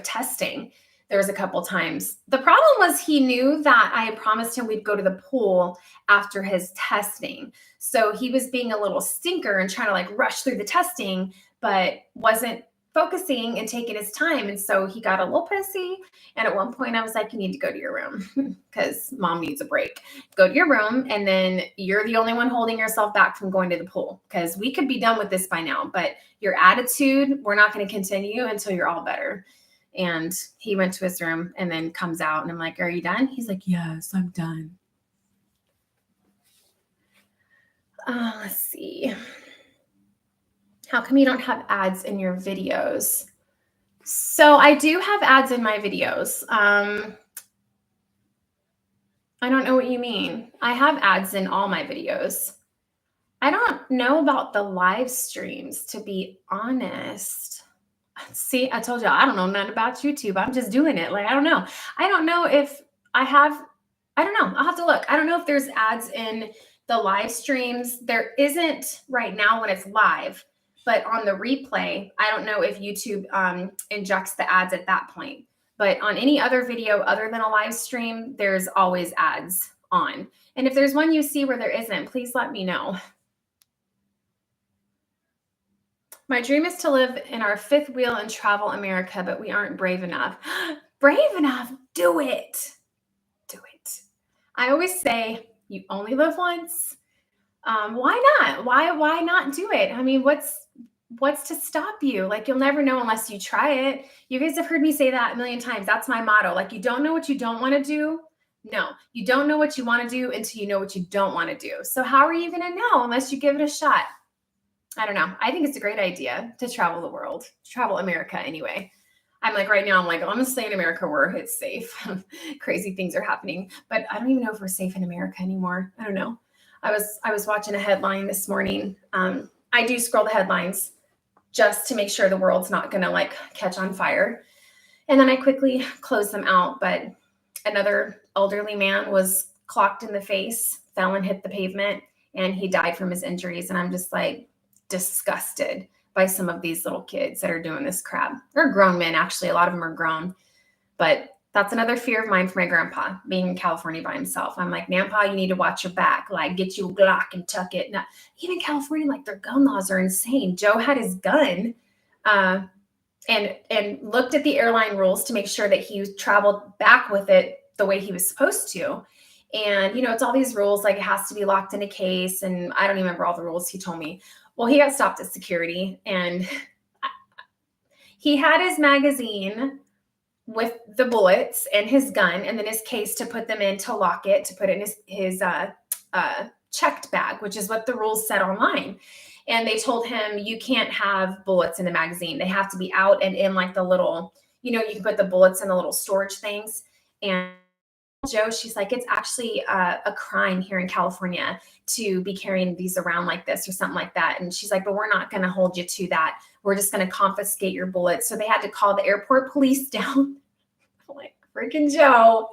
A: testing, there was a couple times. The problem was he knew that I had promised him we'd go to the pool after his testing. So he was being a little stinker and trying to like rush through the testing, but wasn't focusing and taking his time. And so he got a little pissy. And at one point I was like, you need to go to your room because mom needs a break. Go to your room. And then you're the only one holding yourself back from going to the pool, because we could be done with this by now, but your attitude, we're not going to continue until you're all better. And he went to his room and then comes out and I'm like, are you done? He's like, yes, I'm done. Let's see. How come you don't have ads in your videos? So I do have ads in my videos. I don't know what you mean. I have ads in all my videos. I don't know about the live streams, to be honest. See, I told you, I don't know nothing about YouTube. I'm just doing it. Like, I don't know. I don't know if I have, I don't know. I'll have to look. I don't know if there's ads in the live streams. There isn't right now when it's live, but on the replay, I don't know if YouTube injects the ads at that point. But on any other video other than a live stream, there's always ads on. And if there's one you see where there isn't, please let me know. My dream is to live in our 5th wheel and travel America, but we aren't brave enough. Brave enough? Do it. Do it. I always say you only live once. Why not? Why not do it? I mean, what's to stop you? Like, you'll never know unless you try it. You guys have heard me say that a million times. That's my motto. Like, you don't know what you don't want to do. No, you don't know what you want to do until you know what you don't want to do. So how are you going to know unless you give it a shot? I don't know. I think it's a great idea to travel the world, travel America anyway. I'm like, right now, I'm going to stay in America where it's safe. Crazy things are happening, but I don't even know if we're safe in America anymore. I don't know. I was watching a headline this morning. I do scroll the headlines just to make sure the world's not going to like catch on fire. And then I quickly close them out. But another elderly man was clocked in the face, fell and hit the pavement, and he died from his injuries. And I'm just like disgusted by some of these little kids that are doing this crap. Or grown men, actually. A lot of them are grown. But that's another fear of mine for my grandpa, being in California by himself. I'm like, Grandpa, you need to watch your back. Like, get you a Glock and tuck it. Now, even California, like, their gun laws are insane. Joe had his gun and looked at the airline rules to make sure that he traveled back with it the way he was supposed to. And, it's all these rules, like it has to be locked in a case. And I don't even remember all the rules he told me. Well, he got stopped at security and he had his magazine with the bullets and his gun and then his case to put them in, to lock it, to put it in his checked bag, which is what the rules said online. And they told him, you can't have bullets in the magazine. They have to be out and in like the little, you can put the bullets in the little storage things. And Joe, she's like, it's actually a crime here in California to be carrying these around like this or something like that. And she's like, but we're not going to hold you to that. We're just going to confiscate your bullets. So they had to call the airport police down, like freaking Joe,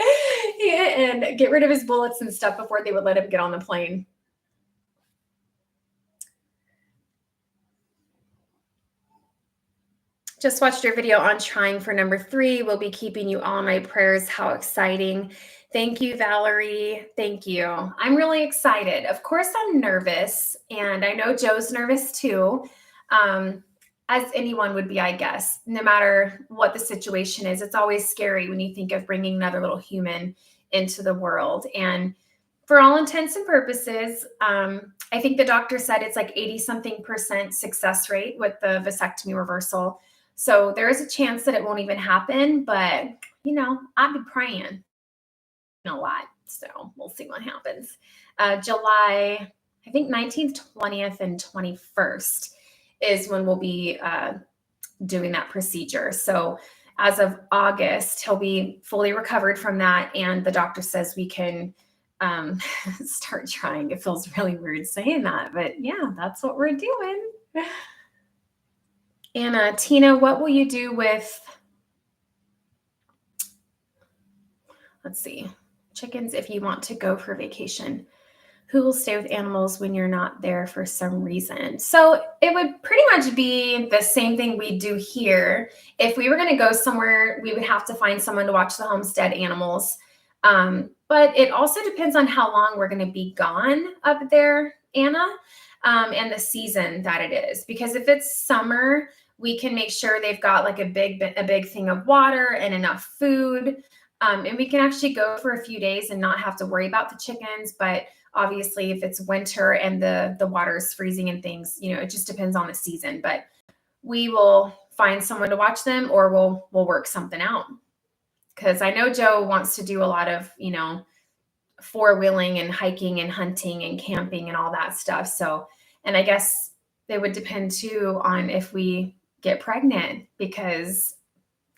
A: and get rid of his bullets and stuff before they would let him get on the plane. Just watched your video on trying for number 3. We'll be keeping you all in my prayers. How exciting. Thank you, Valerie. Thank you. I'm really excited. Of course, I'm nervous, and I know Joe's nervous too, as anyone would be, I guess. No matter what the situation is, it's always scary when you think of bringing another little human into the world. And for all intents and purposes, I think the doctor said it's like 80-something% success rate with the vasectomy reversal. So there is a chance that it won't even happen, but I've been praying a lot. So we'll see what happens. July, I think 19th, 20th, and 21st is when we'll be doing that procedure. So as of August, he'll be fully recovered from that. And the doctor says we can start trying. It feels really weird saying that, but yeah, that's what we're doing. And Tina, what will you do with, let's see, chickens if you want to go for vacation? Who will stay with animals when you're not there for some reason? So it would pretty much be the same thing we do here. If we were going to go somewhere, we would have to find someone to watch the homestead animals. But it also depends on how long we're going to be gone up there, Anna, and the season that it is. Because if it's summer, we can make sure they've got like a big thing of water and enough food. And we can actually go for a few days and not have to worry about the chickens. But obviously, if it's winter and the water is freezing and things, it just depends on the season. But we will find someone to watch them, or we'll work something out. Because I know Joe wants to do a lot of, four-wheeling and hiking and hunting and camping and all that stuff. So, and I guess it would depend too on if we get pregnant, because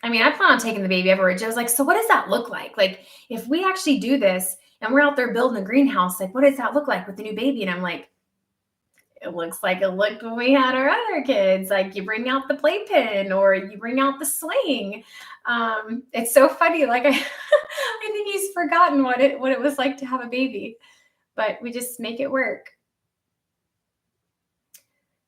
A: I plan on taking the baby everywhere. Joe's like, so what does that look like? Like, if we actually do this and we're out there building a greenhouse, like, what does that look like with the new baby? And I'm like, it looks like it looked when we had our other kids. Like, you bring out the playpen or you bring out the sling. It's so funny. Like, I think he's forgotten what it was like to have a baby, but we just make it work.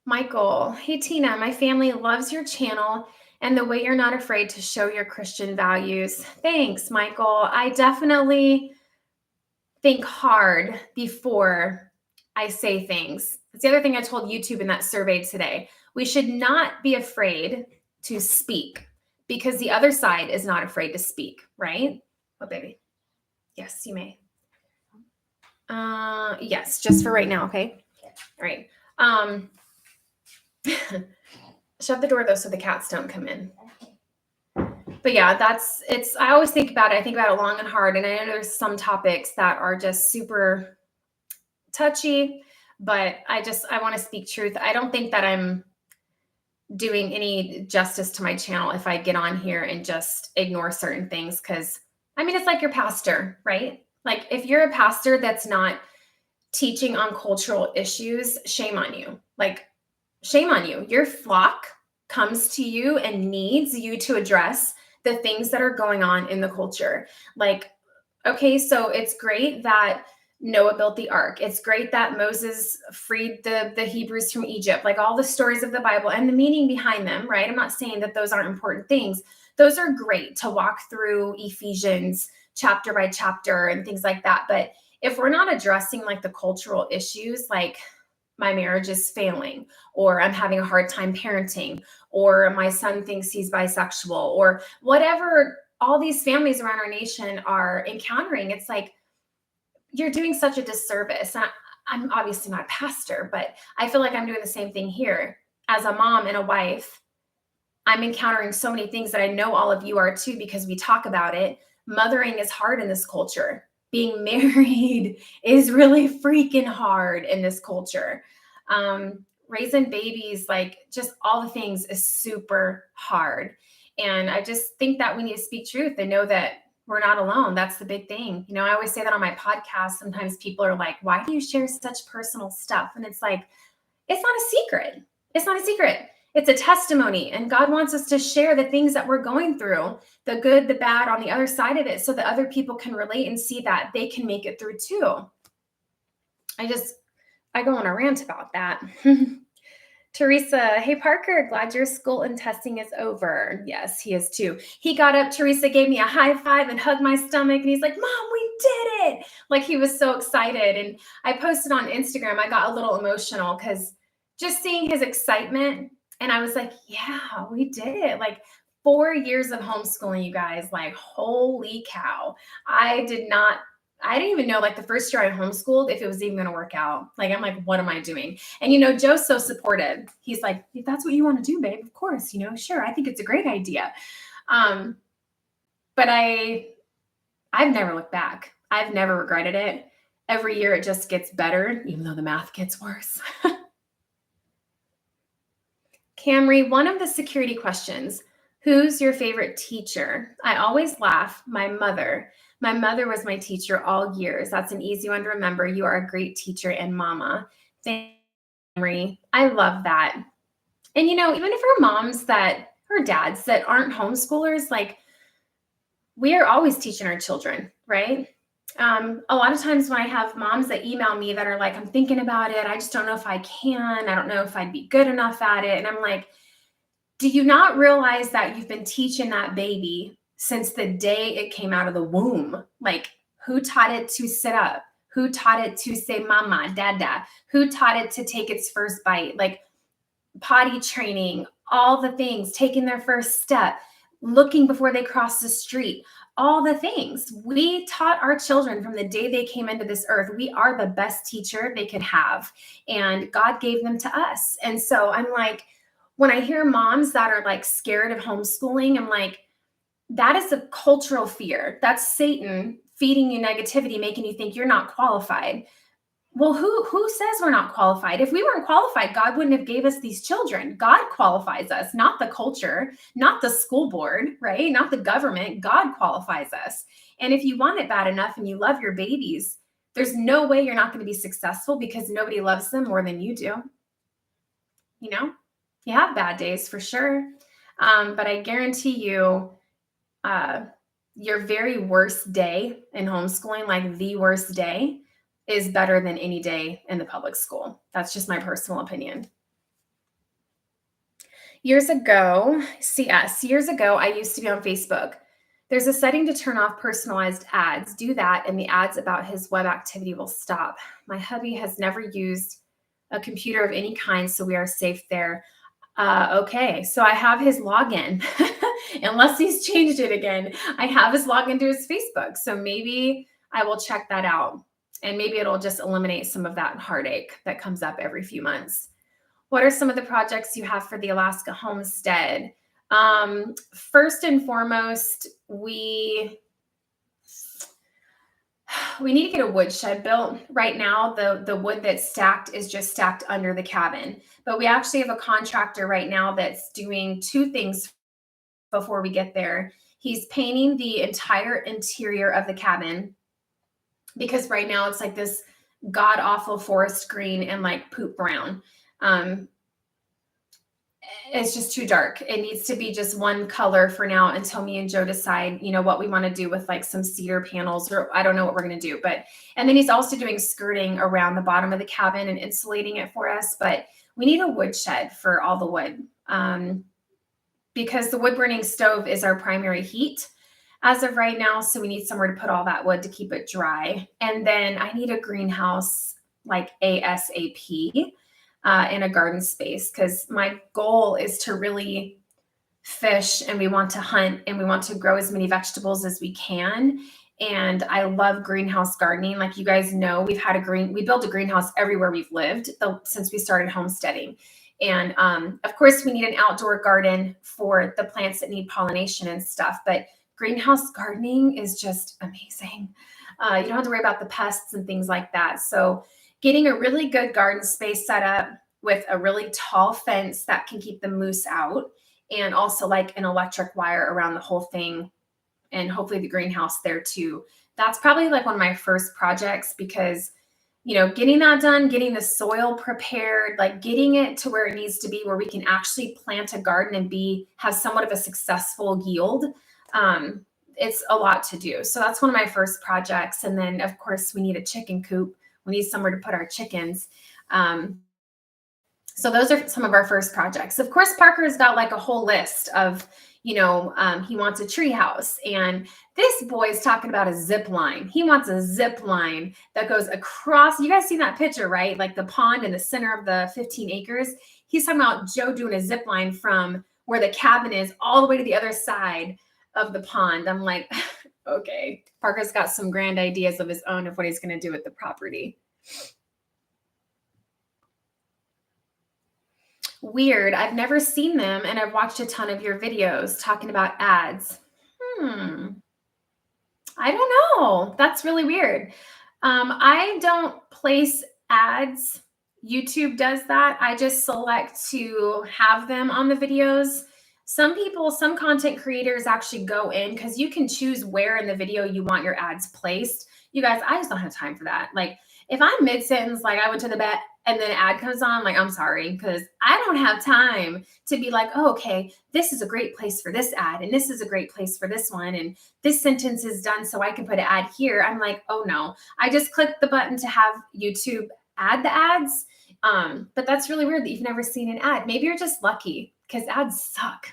A: Michael, hey, Tina, my family loves your channel and the way you're not afraid to show your Christian values. Thanks, Michael. I definitely think hard before I say things. That's the other thing I told YouTube in that survey today. We should not be afraid to speak because the other side is not afraid to speak, right? Oh, baby. Yes, you may. Yes, just for right now, okay? All right. Shut the door, though, so the cats don't come in. But yeah, I always think about it. I think about it long and hard. And I know there's some topics that are just super touchy, but I want to speak truth. I don't think that I'm doing any justice to my channel if I get on here and just ignore certain things. Cause I mean, it's like your pastor, right? Like if you're a pastor that's not teaching on cultural issues, shame on you. Like, shame on you. Your flock comes to you and needs you to address the things that are going on in the culture. Like, okay, so it's great that Noah built the ark. It's great that Moses freed the Hebrews from Egypt, like all the stories of the Bible and the meaning behind them, right? I'm not saying that those aren't important things. Those are great to walk through Ephesians chapter by chapter and things like that. But if we're not addressing like the cultural issues, like my marriage is failing, or I'm having a hard time parenting, or my son thinks he's bisexual, or whatever all these families around our nation are encountering, it's like you're doing such a disservice. And I'm obviously not a pastor, but I feel like I'm doing the same thing here. As a mom and a wife, I'm encountering so many things that I know all of you are too, because we talk about it. Mothering is hard in this culture. Being married is really freaking hard in this culture. Raising babies, like just all the things is super hard. And I just think that we need to speak truth and know that we're not alone. That's the big thing. You know, I always say that on my podcast. Sometimes people are like, why do you share such personal stuff? And it's like, it's not a secret. It's not a secret. It's a testimony. And God wants us to share the things that we're going through, the good, the bad on the other side of it, so that other people can relate and see that they can make it through too. I go on a rant about that. Teresa, hey, Parker, glad your school and testing is over. Yes, he is too. He got up, Teresa gave me a high five and hugged my stomach. And he's like, Mom, we did it. Like he was so excited. And I posted on Instagram, I got a little emotional because just seeing his excitement. And I was like, yeah, we did it. Like 4 years of homeschooling, you guys, like, holy cow. I didn't even know, like the first year I homeschooled, if it was even going to work out. Like, I'm like, what am I doing? And, you know, Joe's so supportive. He's like, if that's what you want to do, babe, of course, you know, sure. I think it's a great idea. But I've never looked back. I've never regretted it. Every year it just gets better, even though the math gets worse. Camry, one of the security questions, who's your favorite teacher? I always laugh. My mother. My mother was my teacher all years. That's an easy one to remember. You are a great teacher and mama. Thank you, Camry. I love that. And, you know, even if our moms or dads that aren't homeschoolers, like we are always teaching our children, right? A lot of times when I have moms that email me that are like, I'm thinking about it. I just don't know if I can. I don't know if I'd be good enough at it. And I'm like, do you not realize that you've been teaching that baby since the day it came out of the womb? Like, who taught it to sit up? Who taught it to say mama, dada? Who taught it to take its first bite? Like potty training, all the things, taking their first step, looking before they cross the street, all the things. We taught our children from the day they came into this earth. We are the best teacher they could have. And God gave them to us. And so I'm like, when I hear moms that are like scared of homeschooling, I'm like, that is a cultural fear. That's Satan feeding you negativity, making you think you're not qualified. Well, who says we're not qualified? If we weren't qualified, God wouldn't have gave us these children. God qualifies us, not the culture, not the school board, right? Not the government. God qualifies us. And if you want it bad enough and you love your babies, there's no way you're not going to be successful because nobody loves them more than you do. You know, you have bad days for sure. But I guarantee you, your very worst day in homeschooling, like the worst day, is better than any day in the public school. That's just my personal opinion. Years ago, I used to be on Facebook. There's a setting to turn off personalized ads. Do that, and the ads about his web activity will stop. My hubby has never used a computer of any kind, so we are safe there. Okay, so I have his login. Unless he's changed it again, I have his login to his Facebook. So maybe I will check that out. And maybe it'll just eliminate some of that heartache that comes up every few months. What are some of the projects you have for the Alaska Homestead? First and foremost, we need to get a wood shed built. Right now, the wood that's stacked is just stacked under the cabin. But we actually have a contractor right now that's doing two things before we get there. He's painting the entire interior of the cabin because right now it's like this god awful forest green and like poop brown. It's just too dark. It needs to be just one color for now until me and Joe decide, what we want to do with like some cedar panels, or I don't know what we're going to do. And then he's also doing skirting around the bottom of the cabin and insulating it for us. But we need a wood shed for all the wood because the wood burning stove is our primary heat as of right now. So we need somewhere to put all that wood to keep it dry. And then I need a greenhouse like ASAP. In a garden space, because my goal is to really fish and we want to hunt and we want to grow as many vegetables as we can. And I love greenhouse gardening. Like you guys know, we built a greenhouse everywhere we've lived since we started homesteading. And of course, we need an outdoor garden for the plants that need pollination and stuff. But greenhouse gardening is just amazing. You don't have to worry about the pests and things like that. So getting a really good garden space set up with a really tall fence that can keep the moose out, and also like an electric wire around the whole thing, and hopefully the greenhouse there too. That's probably like one of my first projects because, getting that done, getting the soil prepared, like getting it to where it needs to be, where we can actually plant a garden and have somewhat of a successful yield. It's a lot to do. So that's one of my first projects. And then of course we need a chicken coop. We need somewhere to put our chickens. So those are some of our first projects. Of course, Parker's got like a whole list of, he wants a tree house. And this boy's talking about a zip line. He wants a zip line that goes across. You guys seen that picture, right? Like the pond in the center of the 15 acres. He's talking about Joe doing a zip line from where the cabin is all the way to the other side of the pond. I'm like, okay, Parker's got some grand ideas of his own of what he's going to do with the property. Weird. I've never seen them, and I've watched a ton of your videos talking about ads. I don't know. That's really weird. I don't place ads. YouTube does that. I just select to have them on the videos. Some content creators actually go in because you can choose where in the video you want your ads placed. You guys, I just don't have time for that. Like if I'm mid-sentence, like I went to the vet and then an ad comes on, like, I'm sorry, because I don't have time to be like, oh, okay, this is a great place for this ad, and this is a great place for this one, and this sentence is done so I can put an ad here. I'm like, oh no, I just clicked the button to have YouTube add the ads. But that's really weird that you've never seen an ad. Maybe you're just lucky because ads suck.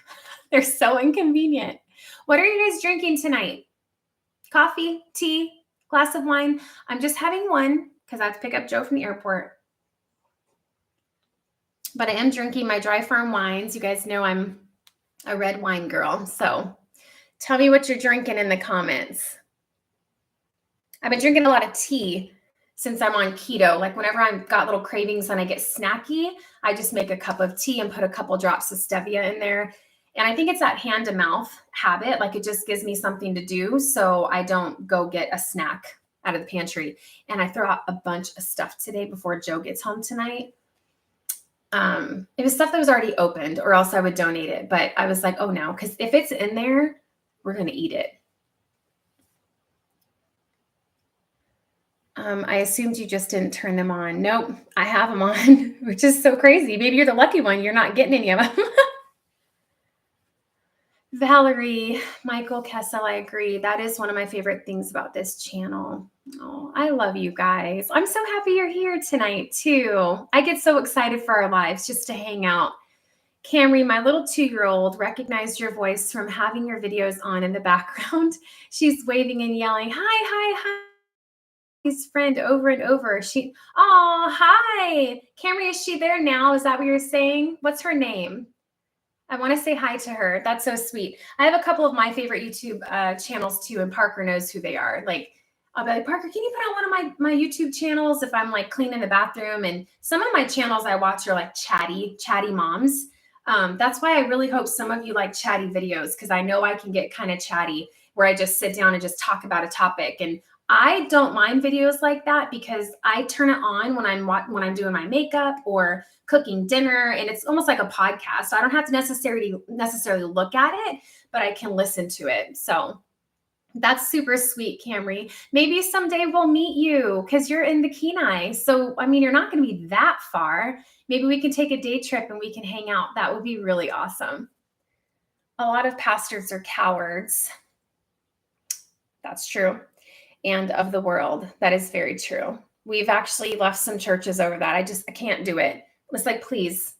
A: They're so inconvenient. What are you guys drinking tonight? Coffee, tea, glass of wine? I'm just having one because I have to pick up Joe from the airport. But I am drinking my Dry Farm wines. You guys know I'm a red wine girl. So tell me what you're drinking in the comments. I've been drinking a lot of tea since I'm on keto. Like whenever I've got little cravings and I get snacky, I just make a cup of tea and put a couple drops of stevia in there. And I think it's that hand to mouth habit. Like it just gives me something to do so I don't go get a snack out of the pantry. And I throw out a bunch of stuff today before Joe gets home tonight. It was stuff that was already opened or else I would donate it. But I was like, oh no, because if it's in there, we're going to eat it. I assumed you just didn't turn them on. Nope, I have them on, which is so crazy. Maybe you're the lucky one. You're not getting any of them. Valerie, Michael Kessel, I agree. That is one of my favorite things about this channel. Oh, I love you guys. I'm so happy you're here tonight too. I get so excited for our lives just to hang out. Camry, my little 2-year-old, recognized your voice from having your videos on in the background. She's waving and yelling, hi, hi, hi. His friend over and over. Oh, hi. Camry, is she there now? Is that what you're saying? What's her name? I want to say hi to her. That's so sweet. I have a couple of my favorite YouTube channels too, and Parker knows who they are. Like, I'll be like, Parker, can you put on one of my YouTube channels if I'm like cleaning the bathroom? And some of my channels I watch are like chatty moms. That's why I really hope some of you like chatty videos, because I know I can get kind of chatty where I just sit down and just talk about a topic. And I don't mind videos like that because I turn it on when I'm doing my makeup or cooking dinner, and it's almost like a podcast. So I don't have to necessarily look at it, but I can listen to it. So that's super sweet, Camry. Maybe someday we'll meet you because you're in the Kenai. So, I mean, you're not going to be that far. Maybe we can take a day trip and we can hang out. That would be really awesome. A lot of pastors are cowards. That's true. And of the world. That is very true. We've actually left some churches over that. I can't do it. It's like, please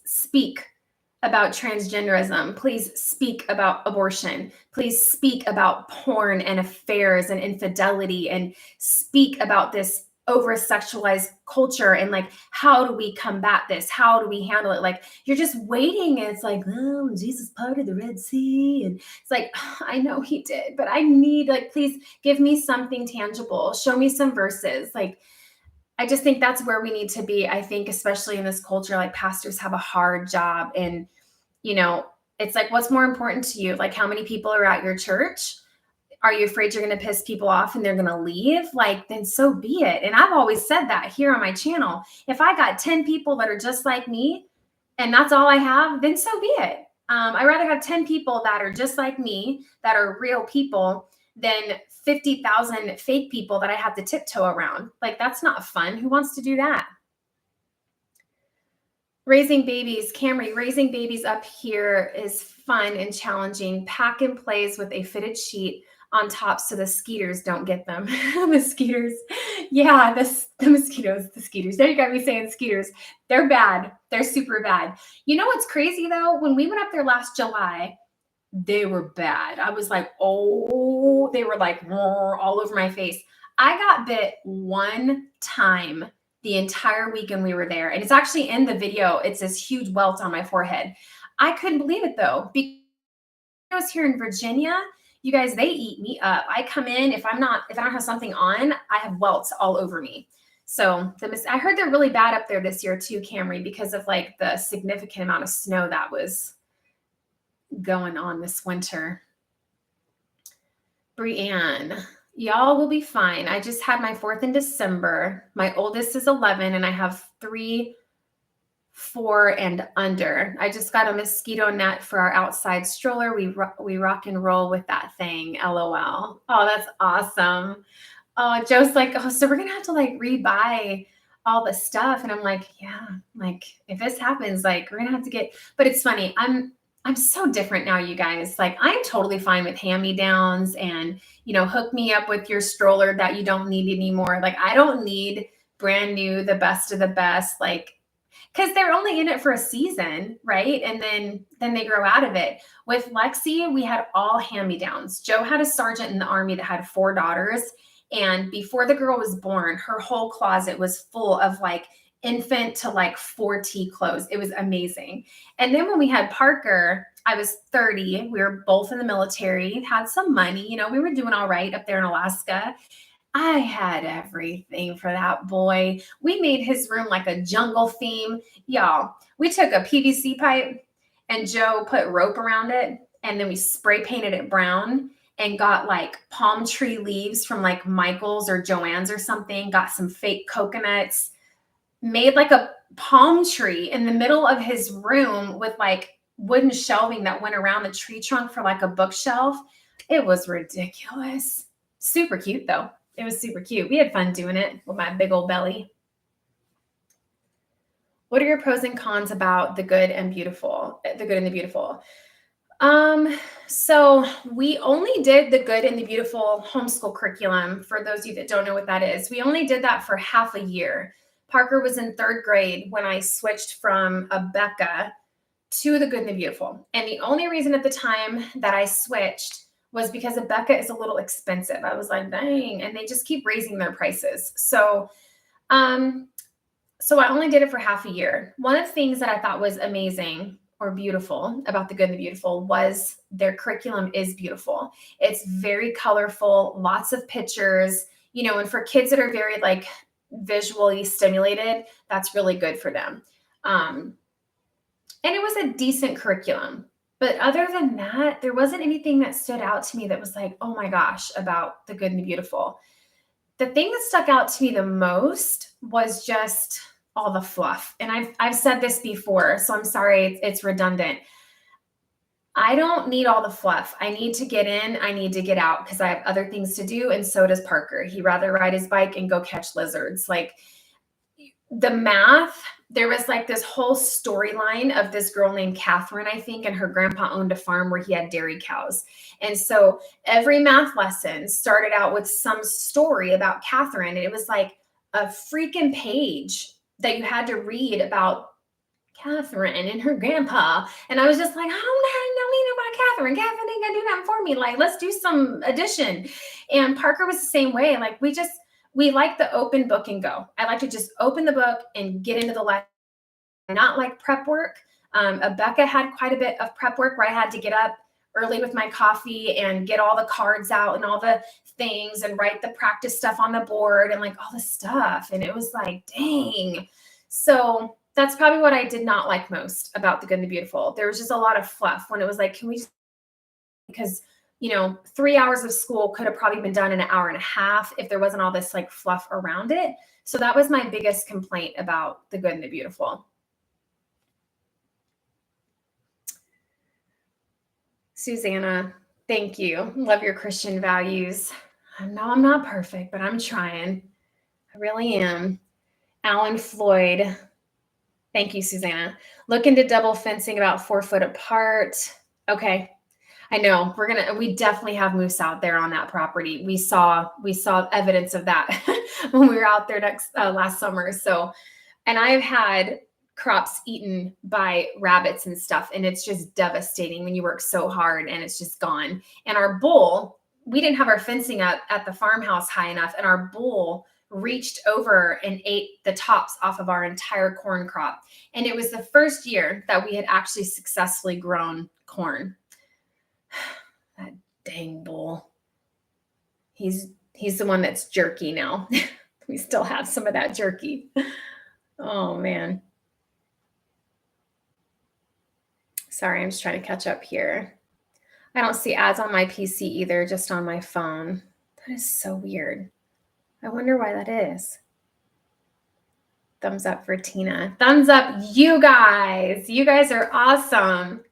A: speak about transgenderism. Please speak about abortion. Please speak about porn and affairs and infidelity, and speak about this over-sexualized culture, and like, how do we combat this? How do we handle it? Like, you're just waiting, and it's like, oh, Jesus parted the Red Sea. And it's like, I know he did, but I need, like, please give me something tangible. Show me some verses. Like, I just think that's where we need to be. I think, especially in this culture, like, pastors have a hard job. And, it's like, what's more important to you? Like, how many people are at your church? Are you afraid you're going to piss people off and they're going to leave? Like, then so be it. And I've always said that here on my channel. If I got 10 people that are just like me and that's all I have, then so be it. I'd rather have 10 people that are just like me, that are real people, than 50,000 fake people that I have to tiptoe around. Like, that's not fun. Who wants to do that? Raising babies, Camry, raising babies up here is fun and challenging. Pack and plays with a fitted sheet on top so the skeeters don't get them. Mosquitoes. Yeah, the mosquitoes, the skeeters. There you got me saying skeeters. They're bad. They're super bad. You know what's crazy though? When we went up there last July, they were bad. I was like, oh, they were like all over my face. I got bit one time the entire weekend we were there. And it's actually in the video. It's this huge welt on my forehead. I couldn't believe it though, because I was here in Virginia. You guys, they eat me up. I come in, if I don't have something on, I have welts all over me. So I heard they're really bad up there this year too, Camry, because of like the significant amount of snow that was going on this winter. Brianne, y'all will be fine. I just had my 4th in December. My oldest is 11 and I have 3, 4 and under. I just got a mosquito net for our outside stroller. We rock and roll with that thing. LOL. Oh, that's awesome. Oh, Joe's like, oh, so we're going to have to like rebuy all the stuff. And I'm like, yeah, like if this happens, like we're going to have to get, but it's funny. I'm so different now, you guys. Like, I'm totally fine with hand-me-downs and, hook me up with your stroller that you don't need anymore. Like, I don't need brand new, the best of the best, like, because they're only in it for a season, right? And then they grow out of it. With Lexi, we had all hand-me-downs. Joe had a sergeant in the Army that had 4 daughters. And before the girl was born, her whole closet was full of like infant to like 4T clothes. It was amazing. And then when we had Parker, I was 30. We were both in the military, had some money, we were doing all right up there in Alaska. I had everything for that boy. We made his room like a jungle theme. Y'all, we took a PVC pipe and Joe put rope around it, and then we spray painted it brown and got like palm tree leaves from like Michael's or Joann's or something, got some fake coconuts, made like a palm tree in the middle of his room with like wooden shelving that went around the tree trunk for like a bookshelf. It was ridiculous. Super cute though. It was super cute. We had fun doing it with my big old belly. What are your pros and cons about the good and beautiful? The good and the beautiful. So we only did the good and the beautiful homeschool curriculum. For those of you that don't know what that is, we only did that for half a year. Parker was in 3rd grade when I switched from a Becca to the good and the beautiful. And the only reason at the time that I switched was because a Becca is a little expensive. I was like, dang, and they just keep raising their prices. So I only did it for half a year. One of the things that I thought was amazing or beautiful about the good and the beautiful was their curriculum is beautiful. It's very colorful, lots of pictures, and for kids that are very like visually stimulated, that's really good for them. And it was a decent curriculum. But other than that, there wasn't anything that stood out to me that was like, oh my gosh, about the good and the beautiful. The thing that stuck out to me the most was just all the fluff. And I've said this before, so I'm sorry it's redundant. I don't need all the fluff. I need to get in, I need to get out because I have other things to do, and so does Parker. He'd rather ride his bike and go catch lizards. Like the math, there was like this whole storyline of this girl named Catherine, I think, and her grandpa owned a farm where he had dairy cows. And so every math lesson started out with some story about Catherine. And it was like a freaking page that you had to read about Catherine and her grandpa. And I was just like, I don't know about Catherine. Catherine ain't gonna do that for me. Like, let's do some addition. And Parker was the same way. Like, we like the open book and go. I like to just open the book and get into the lesson, not like prep work. Becca had quite a bit of prep work where I had to get up early with my coffee and get all the cards out and all the things and write the practice stuff on the board and like all the stuff. And it was like, dang. So that's probably what I did not like most about The Good and the Beautiful. There was just a lot of fluff when it was like, can we just, because 3 hours of school could have probably been done in an hour and a half if there wasn't all this like fluff around it. So that was my biggest complaint about The Good and the Beautiful. Susanna, thank you. Love your Christian values. I know I'm not perfect, but I'm trying. I really am. Alan Floyd. Thank you, Susanna. Look into double fencing about 4 foot apart. Okay. I know we definitely have moose out there on that property. We saw evidence of that when we were out there last summer. So, and I've had crops eaten by rabbits and stuff. And it's just devastating when you work so hard and it's just gone. And our bull, we didn't have our fencing up at the farmhouse high enough. And our bull reached over and ate the tops off of our entire corn crop. And it was the first year that we had actually successfully grown corn. That dang bull. He's the one that's jerky now. We still have some of that jerky. Oh man. Sorry, I'm just trying to catch up here. I don't see ads on my PC either, just on my phone. That is so weird. I wonder why that is. Thumbs up for Tina. Thumbs up, you guys. You guys are awesome.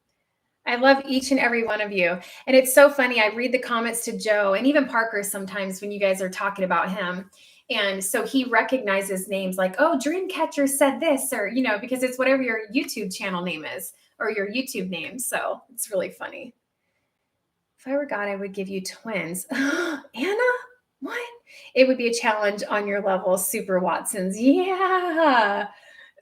A: I love each and every one of you. And it's so funny. I read the comments to Joe and even Parker sometimes when you guys are talking about him. And so he recognizes names like, oh, Dreamcatcher said this, or, because it's whatever your YouTube channel name is or your YouTube name. So it's really funny. If I were God, I would give you twins. Anna, what? It would be a challenge on your level, Super Watsons. Yeah.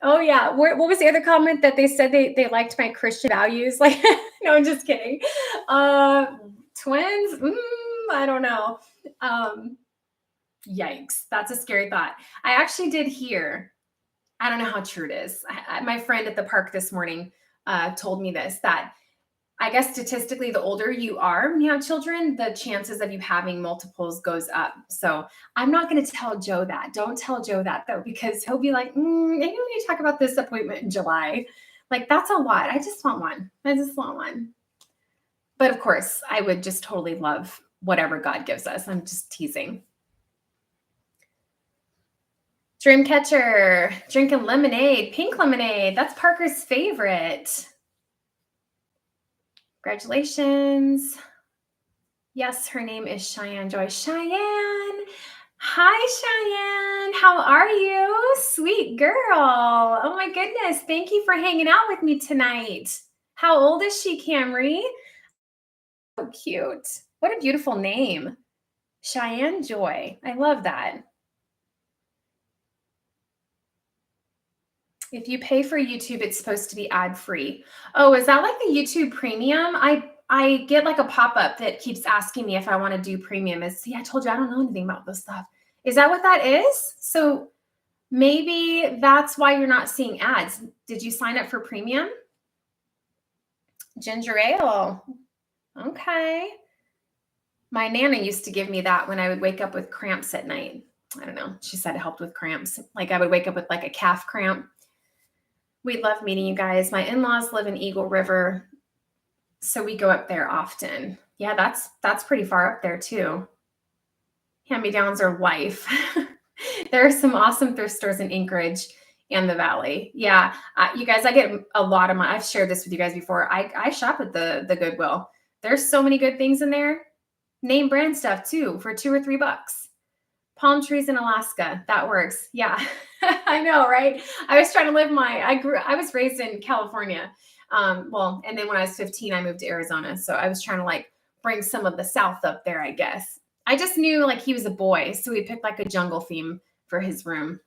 A: Oh, yeah. What was the other comment that they said they liked my Christian values? Like, no, I'm just kidding. Twins? I don't know. Yikes. That's a scary thought. I actually did hear, I don't know how true it is. My friend at the park this morning told me this, that I guess statistically, the older you are when you have children, the chances of you having multiples goes up. So I'm not going to tell Joe that. Don't tell Joe that, though, because he'll be like, maybe we need to talk about this appointment in July. Like, that's a lot. I just want one. But of course, I would just totally love whatever God gives us. I'm just teasing. Dreamcatcher, drinking lemonade, pink lemonade. That's Parker's favorite. Congratulations. Yes, her name is Cheyenne Joy. Cheyenne. Hi, Cheyenne. How are you? Sweet girl. Oh my goodness. Thank you for hanging out with me tonight. How old is she, Camry? So cute. What a beautiful name. Cheyenne Joy. I love that. If you pay for YouTube, it's supposed to be ad-free. Oh, is that like the YouTube Premium? I get like a pop-up that keeps asking me if I want to do premium. See, I told you I don't know anything about this stuff. Is that what that is? So maybe that's why you're not seeing ads. Did you sign up for premium? Ginger ale. Okay. My Nana used to give me that when I would wake up with cramps at night. I don't know. She said it helped with cramps. Like I would wake up with like a calf cramp. We love meeting you guys. My in-laws live in Eagle River, so we go up there often. Yeah, that's pretty far up there too. Hand-me-downs are life. There are some awesome thrift stores in Anchorage and the Valley. Yeah, you guys, I get a lot of I've shared this with you guys before. I shop at the Goodwill. There's so many good things in there. Name brand stuff too for $2 or $3. Palm trees in Alaska. That works. Yeah, I know, right? I was trying to live I was raised in California. And then when I was 15, I moved to Arizona. So I was trying to like bring some of the South up there, I guess. I just knew like he was a boy. So we picked like a jungle theme for his room.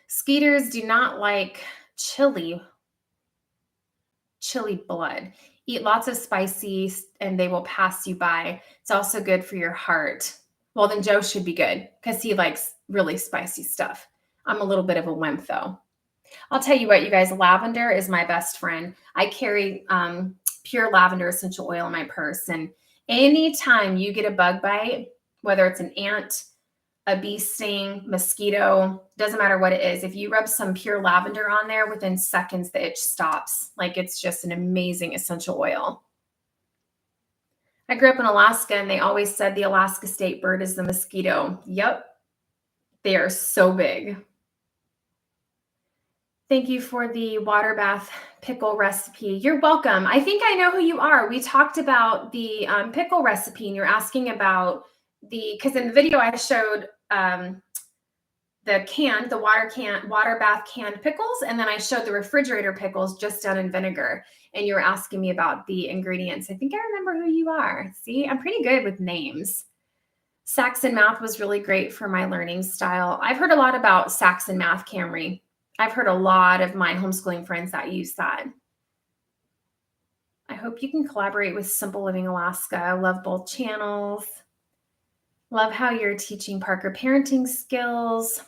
A: Skeeters do not like chili blood. Eat lots of spicy and they will pass you by. It's also good for your heart. Well, then Joe should be good because he likes really spicy stuff. I'm a little bit of a wimp though. I'll tell you what, you guys, lavender is my best friend. I carry pure lavender essential oil in my purse. And anytime you get a bug bite, whether it's an ant, a bee sting, mosquito, doesn't matter what it is. If you rub some pure lavender on there, within seconds, the itch stops. Like it's just an amazing essential oil. I grew up in Alaska and they always said the Alaska state bird is the mosquito. Yep. They are so big. Thank you for the water bath pickle recipe. You're welcome. I think I know who you are. We talked about the pickle recipe and you're asking about because in the video I showed the water bath canned pickles. And then I showed the refrigerator pickles just done in vinegar. And you were asking me about the ingredients. I think I remember who you are. See, I'm pretty good with names. Saxon Math was really great for my learning style. I've heard a lot about Saxon Math, Camry. I've heard a lot of my homeschooling friends that use that. I hope you can collaborate with Simple Living Alaska. I love both channels. Love how you're teaching Parker parenting skills.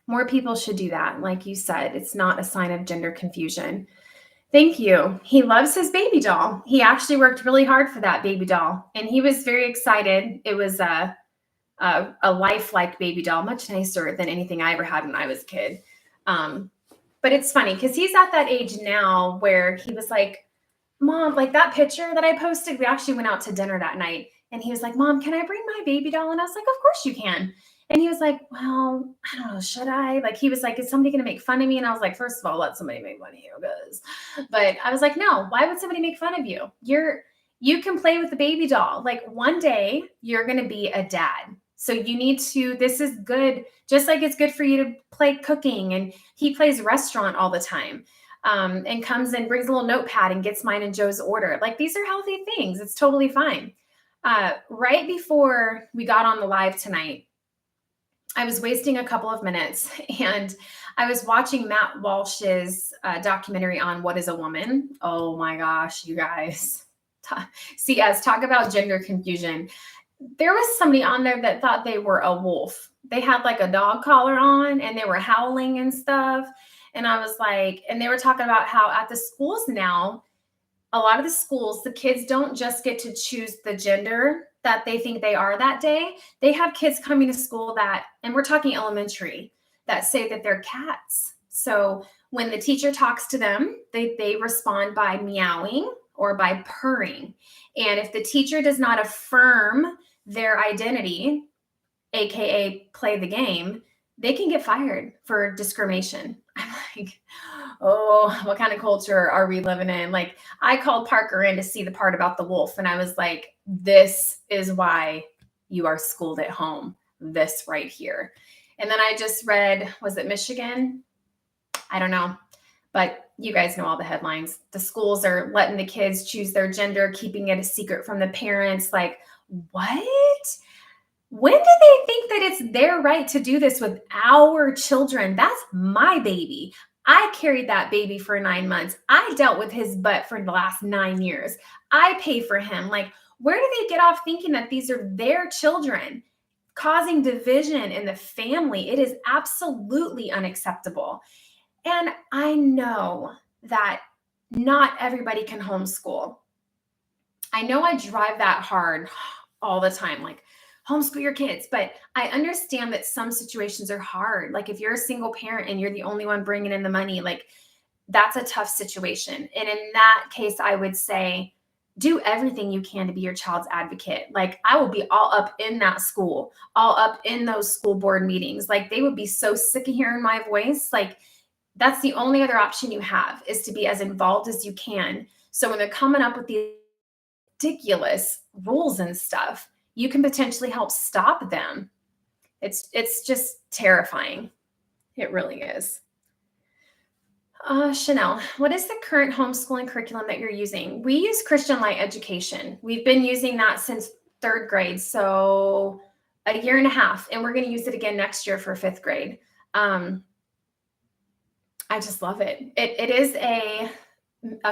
A: More people should do that. Like you said, it's not a sign of gender confusion. Thank you. He loves his baby doll. He actually worked really hard for that baby doll, and he was very excited. It was a lifelike baby doll, much nicer than anything I ever had when I was a kid. But it's funny because he's at that age now where he was like, Mom, like that picture that I posted, we actually went out to dinner that night. And he was like, Mom, can I bring my baby doll? And I was like, of course you can. And he was like, well, I don't know, should I? Like, he was like, is somebody going to make fun of me? And I was like, first of all, let somebody make fun of you. But I was like, no, why would somebody make fun of you? You can play with the baby doll. Like one day you're going to be a dad. So you need to, this is good. Just like it's good for you to play cooking. And he plays restaurant all the time. And comes and brings a little notepad and gets mine and Joe's order. Like these are healthy things. It's totally fine. Right before we got on the live tonight, I was wasting a couple of minutes and I was watching Matt Walsh's documentary on What is a Woman. Oh my gosh, you guys. Talk about gender confusion. There was somebody on there that thought they were a wolf. They had like a dog collar on and they were howling and stuff. And I was like, and they were talking about how at the schools now, a lot of the schools, the kids don't just get to choose the gender that they think they are that day. They have kids coming to school and we're talking elementary, that say that they're cats. So when the teacher talks to them, they respond by meowing or by purring. And if the teacher does not affirm their identity, AKA play the game, they can get fired for discrimination. I'm like, oh, what kind of culture are we living in? Like, I called Parker in to see the part about the wolf, and I was like, this is why you are schooled at home, this right here. And then I just read, was it Michigan? I don't know, but you guys know all the headlines. The schools are letting the kids choose their gender, keeping it a secret from the parents. Like, what? When did they think that it's their right to do this with our children? That's my baby. I carried that baby for 9 months. I dealt with his butt for the last 9 years. I pay for him. Like, where do they get off thinking that these are their children, causing division in the family? It is absolutely unacceptable. And I know that not everybody can homeschool. I know I drive that hard all the time. Like, homeschool your kids. But I understand that some situations are hard. Like if you're a single parent and you're the only one bringing in the money, like that's a tough situation. And in that case, I would say, do everything you can to be your child's advocate. Like I will be all up in that school, all up in those school board meetings. Like they would be so sick of hearing my voice. Like that's the only other option you have, is to be as involved as you can. So when they're coming up with these ridiculous rules and stuff, you can potentially help stop them. It's just terrifying. It really is. Chanel, what is the current homeschooling curriculum that you're using? We use Christian Light Education. We've been using that since 3rd grade, so a year and a half, and we're going to use it again next year for 5th grade. I just love it. It is a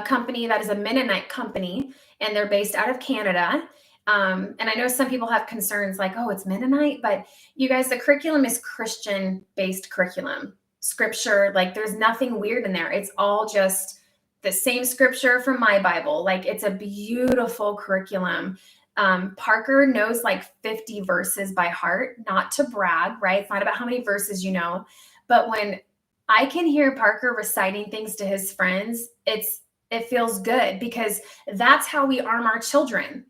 A: company that is a Mennonite company, and they're based out of Canada. And I know some people have concerns like, oh, it's Mennonite, but you guys, the curriculum is Christian-based curriculum. Scripture, like there's nothing weird in there. It's all just the same scripture from my Bible. Like it's a beautiful curriculum. Parker knows like 50 verses by heart, not to brag, right? It's not about how many verses you know, but when I can hear Parker reciting things to his friends, it feels good, because that's how we arm our children.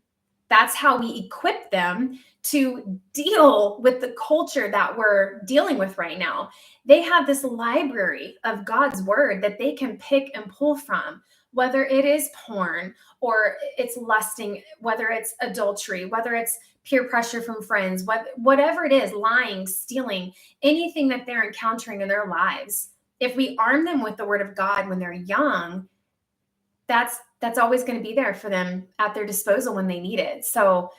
A: That's how we equip them to deal with the culture that we're dealing with right now. They have this library of God's word that they can pick and pull from, whether it is porn or it's lusting, whether it's adultery, whether it's peer pressure from friends, whatever it is, lying, stealing, anything that they're encountering in their lives. If we arm them with the word of God when they're young, that's always going to be there for them at their disposal when they need it. So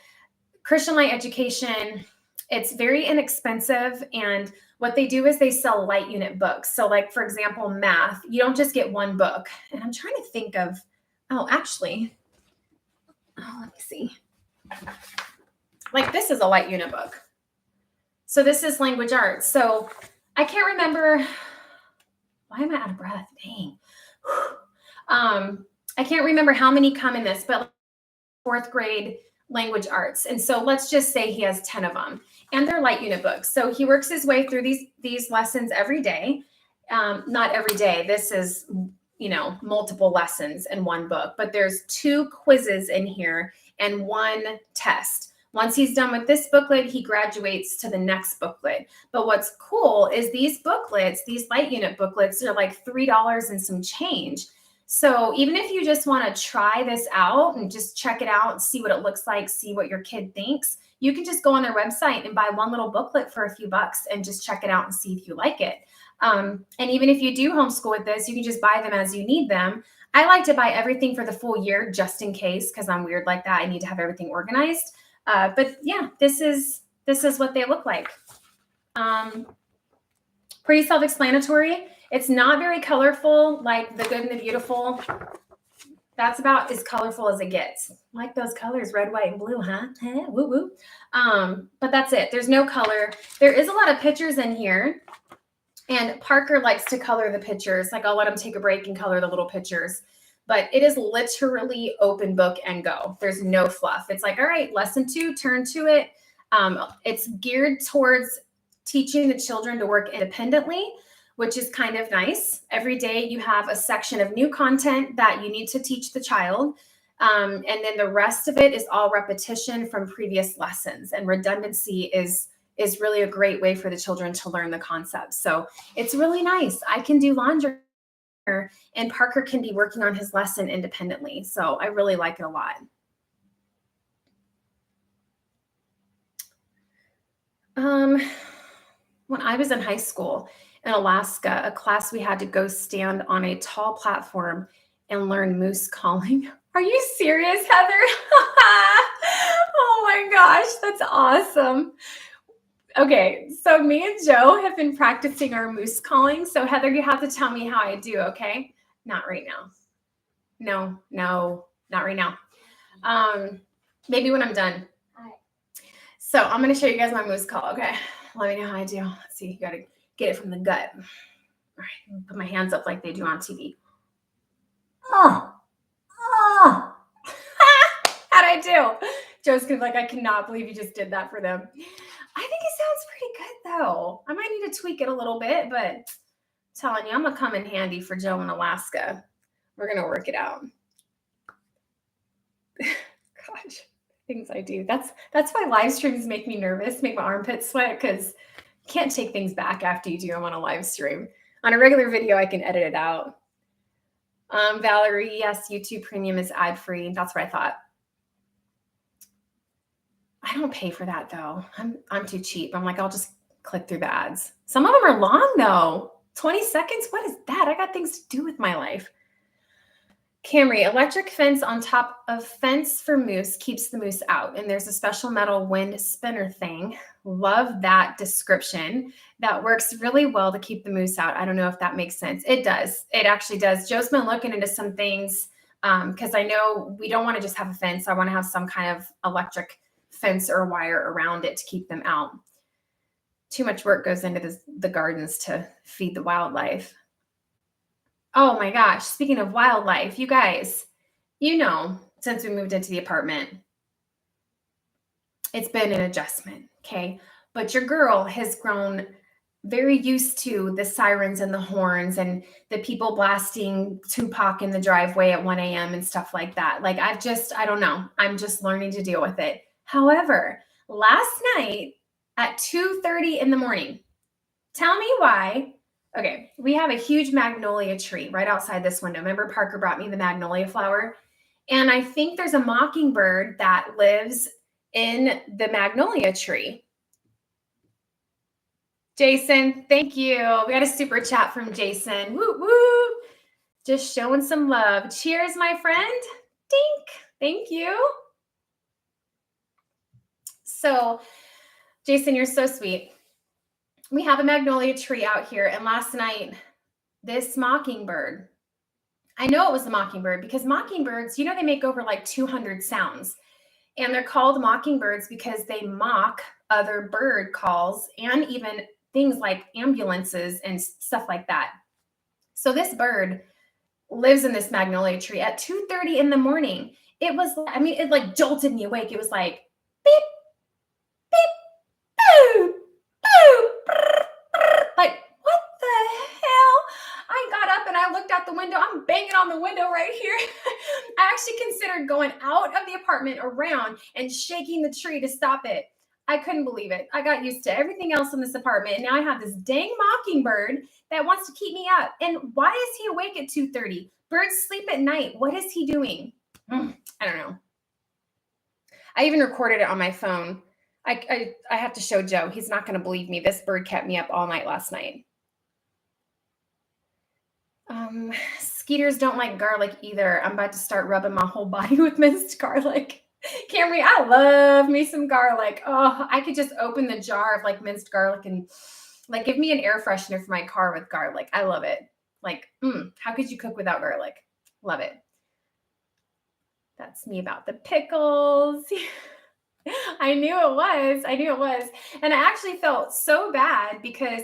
A: Christian Light Education, it's very inexpensive. And what they do is they sell light unit books. So like, for example, math, you don't just get one book. And I'm trying to think of, let me see. Like this is a light unit book. So this is language arts. So I can't remember. Why am I out of breath? Dang. I can't remember how many come in this, but 4th grade language arts. And so let's just say he has 10 of them, and they're light unit books. So he works his way through these lessons every day. Not every day. This is, multiple lessons in one book, but there's 2 quizzes in here and 1 test. Once he's done with this booklet, he graduates to the next booklet. But what's cool is these booklets, these light unit booklets, are like $3 and some change. So even if you just want to try this out and just check it out and see what it looks like, see what your kid thinks, you can just go on their website and buy one little booklet for a few bucks and just check it out and see if you like it. And even if you do homeschool with this, you can just buy them as you need them. I like to buy everything for the full year just in case, because I'm weird like that. I need to have everything organized. But yeah, this is what they look like. Pretty self-explanatory. It's not very colorful like The Good and the Beautiful. That's about as colorful as it gets. Like those colors, red, white, and blue, huh? Woo woo. But that's it. There's no color. There is a lot of pictures in here. And Parker likes to color the pictures. Like I'll let him take a break and color the little pictures. But it is literally open book and go. There's no fluff. It's like, all right, lesson 2, turn to it. It's geared towards teaching the children to work independently, which is kind of nice. Every day you have a section of new content that you need to teach the child. And then the rest of it is all repetition from previous lessons. And redundancy is really a great way for the children to learn the concepts. So it's really nice. I can do laundry and Parker can be working on his lesson independently. So I really like it a lot. When I was in high school in Alaska, a class we had to go stand on a tall platform and learn moose calling. Are you serious, Heather? Oh my gosh, that's awesome. Okay, so me and Joe have been practicing our moose calling. So Heather, you have to tell me how I do, okay? Not right now. No, not right now. Maybe when I'm done.
B: All right.
A: So I'm going to show you guys my moose call, okay? Let me know how I do. Let's see, you got to get it from the gut. All right, put my hands up like they do on TV. Oh. How'd I do? Joe's gonna be like, I cannot believe you just did that for them. I think it sounds pretty good though. I might need to tweak it a little bit, but I'm telling you, I'm gonna come in handy for Joe in Alaska. We're gonna work it out. Gosh, things I do. That's why live streams make me nervous, make my armpits sweat, because you can't take things back after you do them on a live stream. On a regular video, I can edit it out. Valerie, yes, YouTube Premium is ad-free. That's what I thought. I don't pay for that though. I'm too cheap. I'm like, I'll just click through the ads. Some of them are long though. 20 seconds? What is that? I got things to do with my life. Camry, electric fence on top of fence for moose keeps the moose out. And there's a special metal wind spinner thing. Love that description. That works really well to keep the moose out. I don't know if that makes sense. It does. It actually does. Joe's been looking into some things because I know we don't want to just have a fence. I want to have some kind of electric fence or wire around it to keep them out. Too much work goes into the gardens to feed the wildlife. Oh my gosh, speaking of wildlife, you guys, you know, since we moved into the apartment, it's been an adjustment, okay? But your girl has grown very used to the sirens and the horns and the people blasting Tupac in the driveway at 1 a.m. and stuff like that. Like I don't know. I'm just learning to deal with it. However, last night at 2:30 in the morning, tell me why. Okay, we have a huge magnolia tree right outside this window. Remember Parker brought me the magnolia flower? And I think there's a mockingbird that lives in the magnolia tree. Jason, thank you. We got a super chat from Jason. Woo, woo. Just showing some love. Cheers, my friend. Dink. Thank you. So, Jason, you're so sweet. We have a magnolia tree out here. And last night, this mockingbird, I know it was a mockingbird because mockingbirds, you know, they make over like 200 sounds. And they're called mockingbirds because they mock other bird calls and even things like ambulances and stuff like that. So this bird lives in this magnolia tree at 2:30 in the morning. It was, I mean, it like jolted me awake. It was like, beep, beep, boo, boo, brr, brr. Like, what the hell? I got up and I looked out the window. I'm banging on the window right here. I actually considered going out of the apartment around and shaking the tree to stop it. I couldn't believe it. I got used to everything else in this apartment. And now I have this dang mockingbird that wants to keep me up. And why is he awake at 2:30? Birds sleep at night. What is he doing? I don't know. I even recorded it on my phone. I have to show Joe. He's not going to believe me. This bird kept me up all night last night. Skeeters don't like garlic either. I'm about to start rubbing my whole body with minced garlic. Camry, I love me some garlic. Oh, I could just open the jar of like minced garlic and like give me an air freshener for my car with garlic. I love it. Like, how could you cook without garlic? Love it. That's me about the pickles. I knew it was. And I actually felt so bad because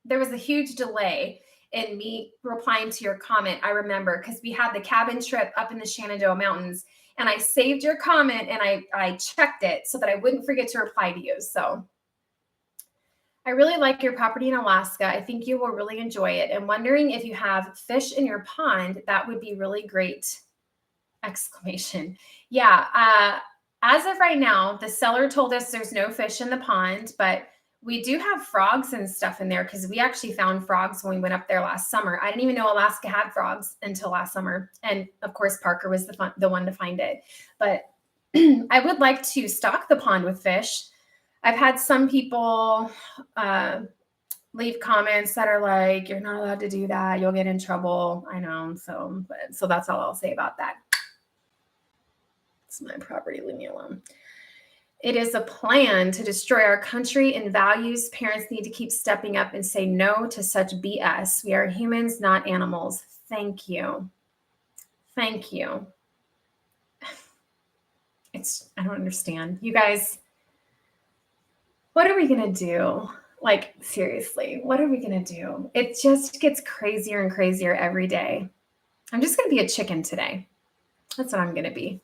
A: there was a huge delay in me replying to your comment. I remember because we had the cabin trip up in the Shenandoah Mountains and I saved your comment and I checked it so that I wouldn't forget to reply to you. So I really like your property in Alaska. I think you will really enjoy it. And wondering if you have fish in your pond, that would be really great. Exclamation. Yeah. As of right now, the seller told us there's no fish in the pond, but we do have frogs and stuff in there because we actually found frogs when we went up there last summer. I didn't even know Alaska had frogs until last summer. And of course, Parker was the one to find it. But I would like to stock the pond with fish. I've had some people leave comments that are like, you're not allowed to do that. You'll get in trouble. I know. So that's all I'll say about that. It's my property. Leave me alone. It is a plan to destroy our country and values. Parents need to keep stepping up and say no to such BS. We are humans, not animals. Thank you. Thank you. I don't understand. You guys, what are we going to do? Like, seriously, what are we going to do? It just gets crazier and crazier every day. I'm just going to be a chicken today. That's what I'm going to be.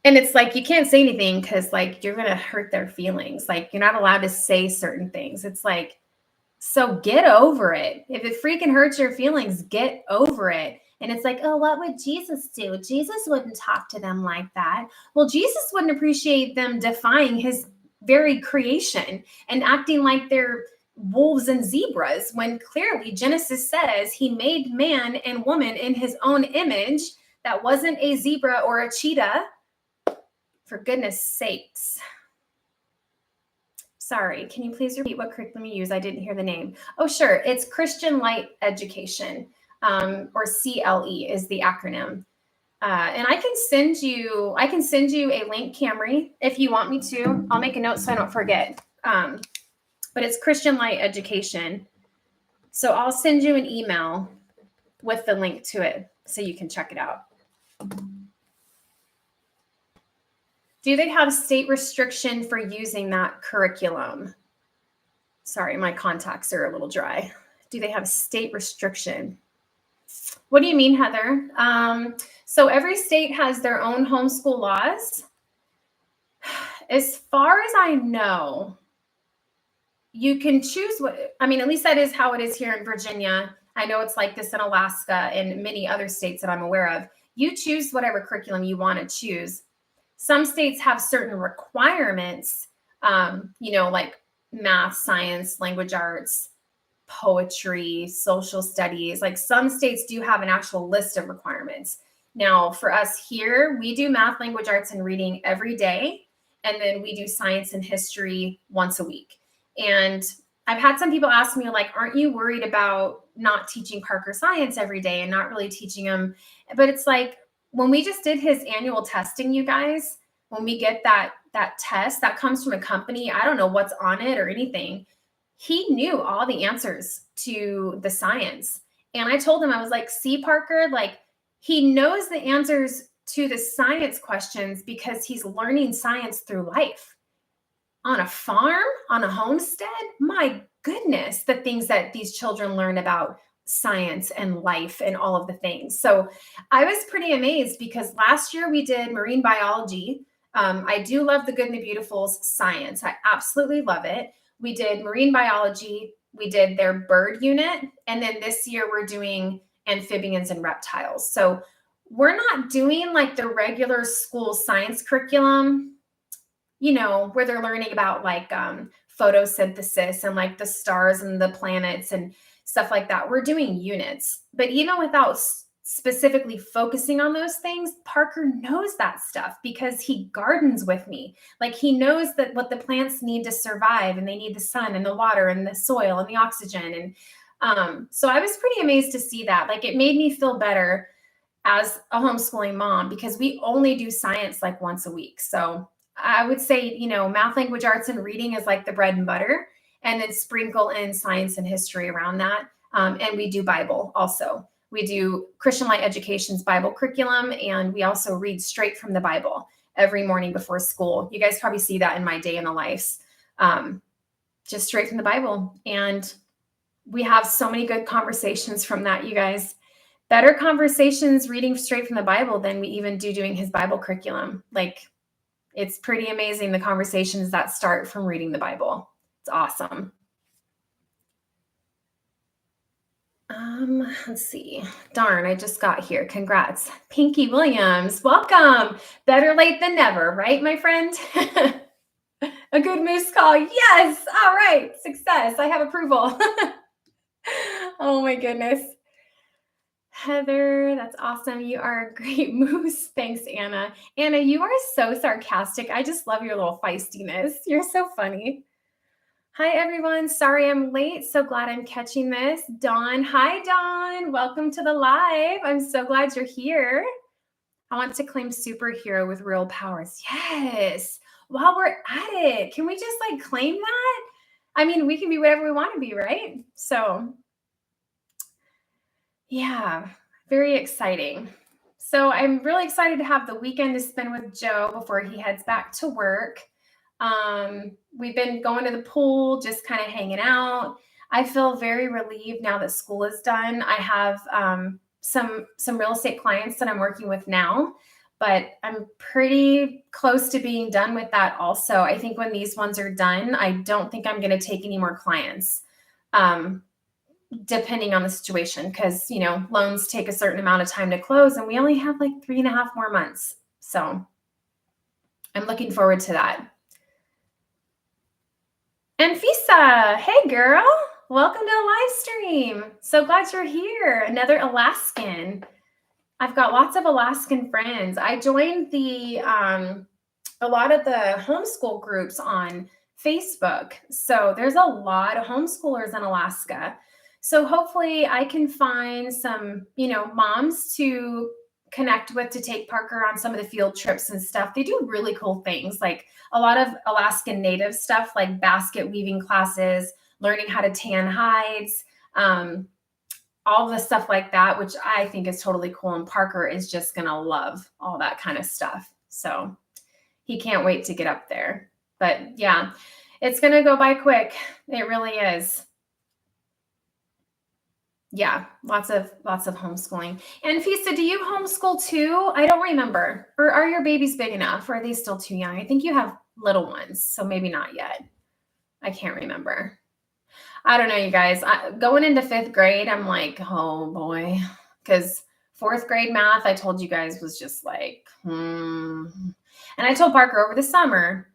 A: And it's like, you can't say anything because like you're going to hurt their feelings. Like you're not allowed to say certain things. It's like, so get over it. If it freaking hurts your feelings, get over it. And it's like, oh, what would Jesus do? Jesus wouldn't talk to them like that. Well, Jesus wouldn't appreciate them defying his very creation and acting like they're wolves and zebras when clearly Genesis says he made man and woman in his own image. That wasn't a zebra or a cheetah. For goodness sakes. Sorry, can you please repeat what curriculum you use? I didn't hear the name. Oh, sure. It's Christian Light Education, or CLE is the acronym. And I can send you a link, Camry, if you want me to. I'll make a note so I don't forget. But it's Christian Light Education. So I'll send you an email with the link to it so you can check it out. Do they have state restriction for using that curriculum? Sorry, my contacts are a little dry. Do they have state restriction? What do you mean, Heather? So every state has their own homeschool laws. As far as I know, you can choose at least that is how it is here in Virginia. I know it's like this in Alaska and many other states that I'm aware of. You choose whatever curriculum you want to choose. Some states have certain requirements, like math, science, language arts, poetry, social studies. Like some states do have an actual list of requirements. Now, for us here, we do math, language arts, and reading every day. And then we do science and history once a week. And I've had some people ask me, like, aren't you worried about not teaching Parker science every day and not really teaching him? But it's like, when we just did his annual testing, you guys, when we get that test that comes from a company, I don't know what's on it or anything. He knew all the answers to the science. And I told him, I was like, see, Parker, like he knows the answers to the science questions because he's learning science through life. On a farm, on a homestead, my goodness, the things that these children learn about science and life and all of the things. So I was pretty amazed because last year we did marine biology. I do love the Good and the Beautiful's science. I absolutely love it. We did marine biology. We did their bird unit. And then this year we're doing amphibians and reptiles. So we're not doing like the regular school science curriculum, where they're learning about like photosynthesis and like the stars and the planets and stuff like that. We're doing units, but even without specifically focusing on those things, Parker knows that stuff because he gardens with me. Like he knows that what the plants need to survive, and they need the sun and the water and the soil and the oxygen. And so I was pretty amazed to see that. Like it made me feel better as a homeschooling mom because we only do science like once a week. So I would say, math, language arts, and reading is like the bread and butter, and then sprinkle in science and history around that. And we do Bible also. We do Christian Light Education's Bible curriculum, and we also read straight from the Bible every morning before school. You guys probably see that in my day in the lives, just straight from the Bible. And we have so many good conversations from that, you guys. Better conversations reading straight from the Bible than we even do doing his Bible curriculum. Like, it's pretty amazing the conversations that start from reading the Bible. It's awesome. Let's see. Darn, I just got here. Congrats. Pinky Williams, welcome. Better late than never, right, my friend? A good moose call. Yes. All right. Success. I have approval. Oh my goodness. Heather, that's awesome. You are a great moose. Thanks, Anna. Anna, you are so sarcastic. I just love your little feistiness. You're so funny. Hi, everyone. Sorry I'm late. So glad I'm catching this. Dawn. Hi, Dawn. Welcome to the live. I'm so glad you're here. I want to claim superhero with real powers. Yes. While we're at it, can we just like claim that? I mean, we can be whatever we want to be, right? So yeah, very exciting. So I'm really excited to have the weekend to spend with Joe before he heads back to work. We've been going to the pool, just kind of hanging out. I feel very relieved now that school is done. I have some real estate clients that I'm working with now, but I'm pretty close to being done with that also. I think when these ones are done, I don't think I'm going to take any more clients, depending on the situation, because, loans take a certain amount of time to close, and we only have like 3.5 more months. So I'm looking forward to that. And Fisa, hey girl, welcome to the live stream. So glad you're here. Another Alaskan. I've got lots of Alaskan friends. I joined a lot of the homeschool groups on Facebook. So there's a lot of homeschoolers in Alaska. So hopefully I can find some, moms to connect with to take Parker on some of the field trips and stuff. They do really cool things, like a lot of Alaskan native stuff, like basket weaving classes, learning how to tan hides, all the stuff like that, which I think is totally cool. And Parker is just going to love all that kind of stuff. So he can't wait to get up there. But yeah, it's going to go by quick. It really is. Yeah, lots of homeschooling. And Fisa, do you homeschool too? I don't remember. Or are your babies big enough? Or are they still too young? I think you have little ones, so maybe not yet. I can't remember. I don't know, you guys. Going into 5th grade, I'm like, oh boy, because 4th grade math, I told you guys, was just like, And I told Parker over the summer,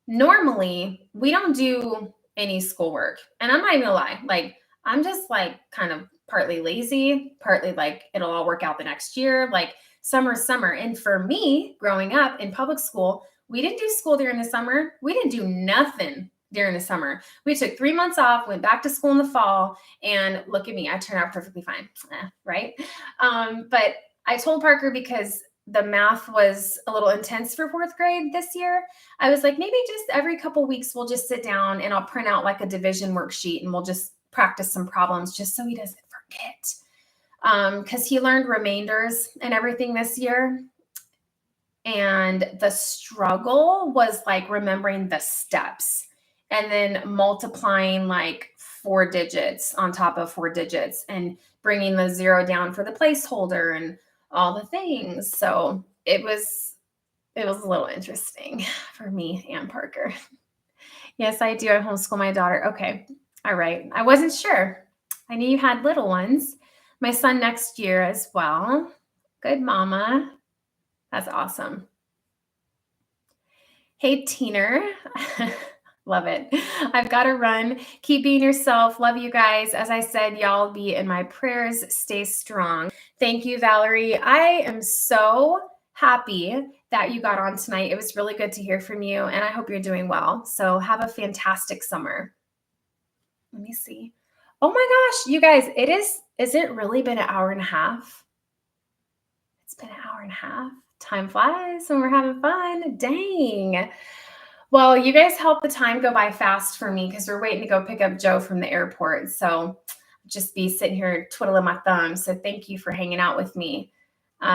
A: normally we don't do any schoolwork. And I'm not even gonna lie, like, I'm just like kind of partly lazy, partly like it'll all work out the next year. Like summer's summer. And for me, growing up in public school, we didn't do school during the summer. We didn't do nothing during the summer. We took 3 months off, went back to school in the fall, and look at me, I turned out perfectly fine, right? But I told Parker, because the math was a little intense for 4th grade this year, I was like, maybe just every couple weeks we'll just sit down and I'll print out like a division worksheet and we'll just practice some problems just so he doesn't forget. Because he learned remainders and everything this year. And the struggle was like remembering the steps and then multiplying like 4 digits on top of 4 digits and bringing the 0 down for the placeholder and all the things. So it was a little interesting for me and Parker. Yes, I do. I homeschool my daughter. Okay. All right. I wasn't sure. I knew you had little ones. My son next year as well. Good mama. That's awesome. Hey, Teener. Love it. I've got to run. Keep being yourself. Love you guys. As I said, y'all be in my prayers. Stay strong. Thank you, Valerie. I am so happy that you got on tonight. It was really good to hear from you, and I hope you're doing well. So have a fantastic summer. Let me see. Oh my gosh, you guys, is it really been an hour and a half? It's been an hour and a half. Time flies when we're having fun. Dang. Well, you guys help the time go by fast for me because we're waiting to go pick up Joe from the airport. So just be sitting here twiddling my thumbs. So thank you for hanging out with me.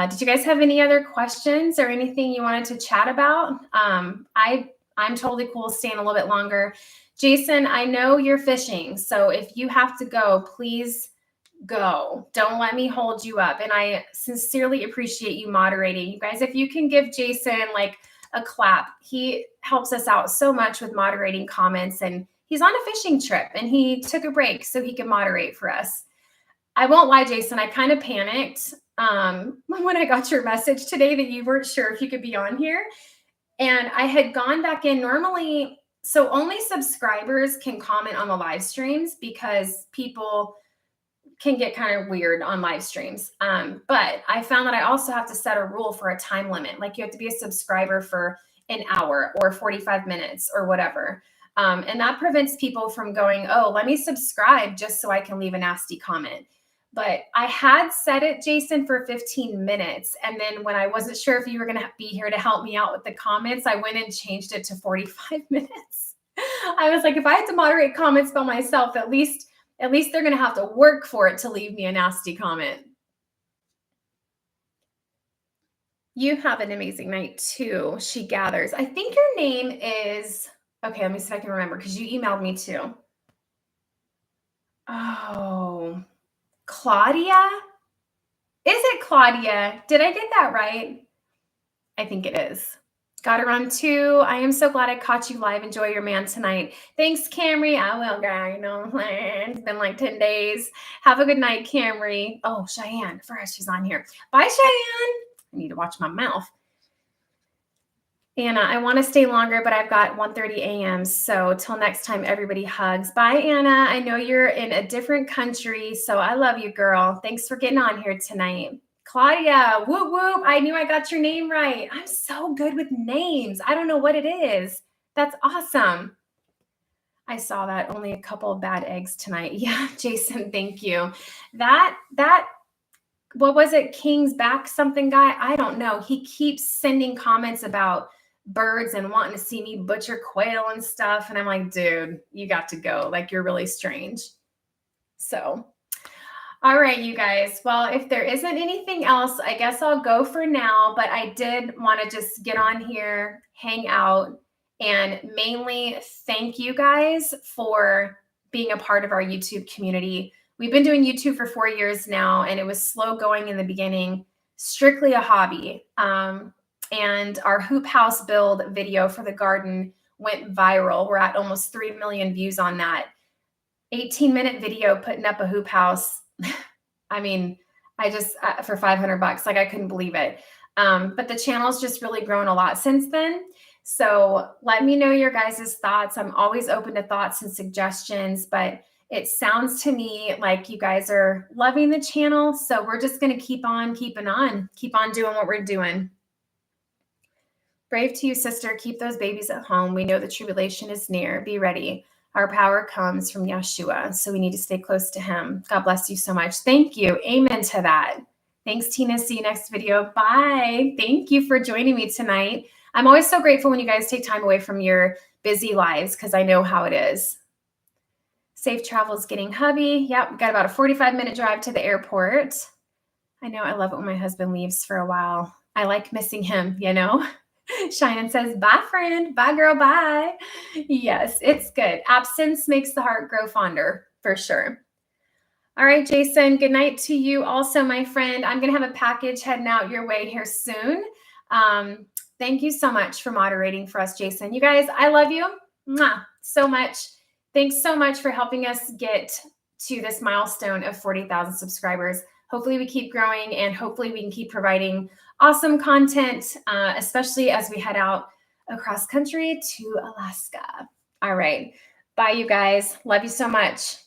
A: Did you guys have any other questions or anything you wanted to chat about? I'm totally cool staying a little bit longer. Jason, I know you're fishing. So if you have to go, please go. Don't let me hold you up. And I sincerely appreciate you moderating. You guys, if you can give Jason like a clap, he helps us out so much with moderating comments, and he's on a fishing trip and he took a break so he can moderate for us. I won't lie, Jason, I kind of panicked when I got your message today that you weren't sure if you could be on here. And I had gone back in normally. So only subscribers can comment on the live streams because people can get kind of weird on live streams. But I found that I also have to set a rule for a time limit. Like you have to be a subscriber for an hour or 45 minutes or whatever. And that prevents people from going, oh, let me subscribe just so I can leave a nasty comment. But I had set it, Jason, for 15 minutes. And then when I wasn't sure if you were going to be here to help me out with the comments, I went and changed it to 45 minutes. I was like, if I had to moderate comments by myself, at least they're going to have to work for it to leave me a nasty comment. You have an amazing night too. She gathers. I think your name is, okay, let me see if I can remember because you emailed me too. Oh, Claudia? Is it Claudia? Did I get that right? I think it is. Got to run too. I am so glad I caught you live. Enjoy your man tonight. Thanks, Camry. I will, girl. You know, it's been like 10 days. Have a good night, Camry. Oh, Cheyenne. First, she's on here. Bye, Cheyenne. I need to watch my mouth. Anna, I want to stay longer, but I've got 1:30 a.m. So till next time, everybody hugs. Bye, Anna. I know you're in a different country, so I love you, girl. Thanks for getting on here tonight. Claudia, whoop, whoop. I knew I got your name right. I'm so good with names. I don't know what it is. That's awesome. I saw that. Only a couple of bad eggs tonight. Yeah, Jason, thank you. That, what was it? King's back something guy? I don't know. He keeps sending comments about birds and wanting to see me butcher quail and stuff. And I'm like, dude, you got to go. Like, you're really strange. So, all right, you guys. Well, if there isn't anything else, I guess I'll go for now. But I did want to just get on here, hang out, and mainly thank you guys for being a part of our YouTube community. We've been doing YouTube for 4 years now, and it was slow going in the beginning, strictly a hobby. And our hoop house build video for the garden went viral. We're at almost 3 million views on that. 18-minute video putting up a hoop house. I mean, I just, for $500, like I couldn't believe it. But the channel's just really grown a lot since then. So let me know your guys' thoughts. I'm always open to thoughts and suggestions, but it sounds to me like you guys are loving the channel. So we're just going to keep on keeping on, keep on doing what we're doing. Brave to you, sister. Keep those babies at home. We know the tribulation is near. Be ready. Our power comes from Yeshua, so we need to stay close to him. God bless you so much. Thank you. Amen to that. Thanks, Tina. See you next video. Bye. Thank you for joining me tonight. I'm always so grateful when you guys take time away from your busy lives because I know how it is. Safe travels getting hubby. Yep, got about a 45-minute drive to the airport. I know I love it when my husband leaves for a while. I like missing him, you know? Shannon says, bye, friend. Bye, girl. Bye. Yes, it's good. Absence makes the heart grow fonder, for sure. All right, Jason, good night to you also, my friend. I'm going to have a package heading out your way here soon. Thank you so much for moderating for us, Jason. You guys, I love you so much. Thanks so much for helping us get to this milestone of 40,000 subscribers. Hopefully we keep growing and hopefully we can keep providing awesome content, especially as we head out across country to Alaska. All right. Bye, you guys. Love you so much.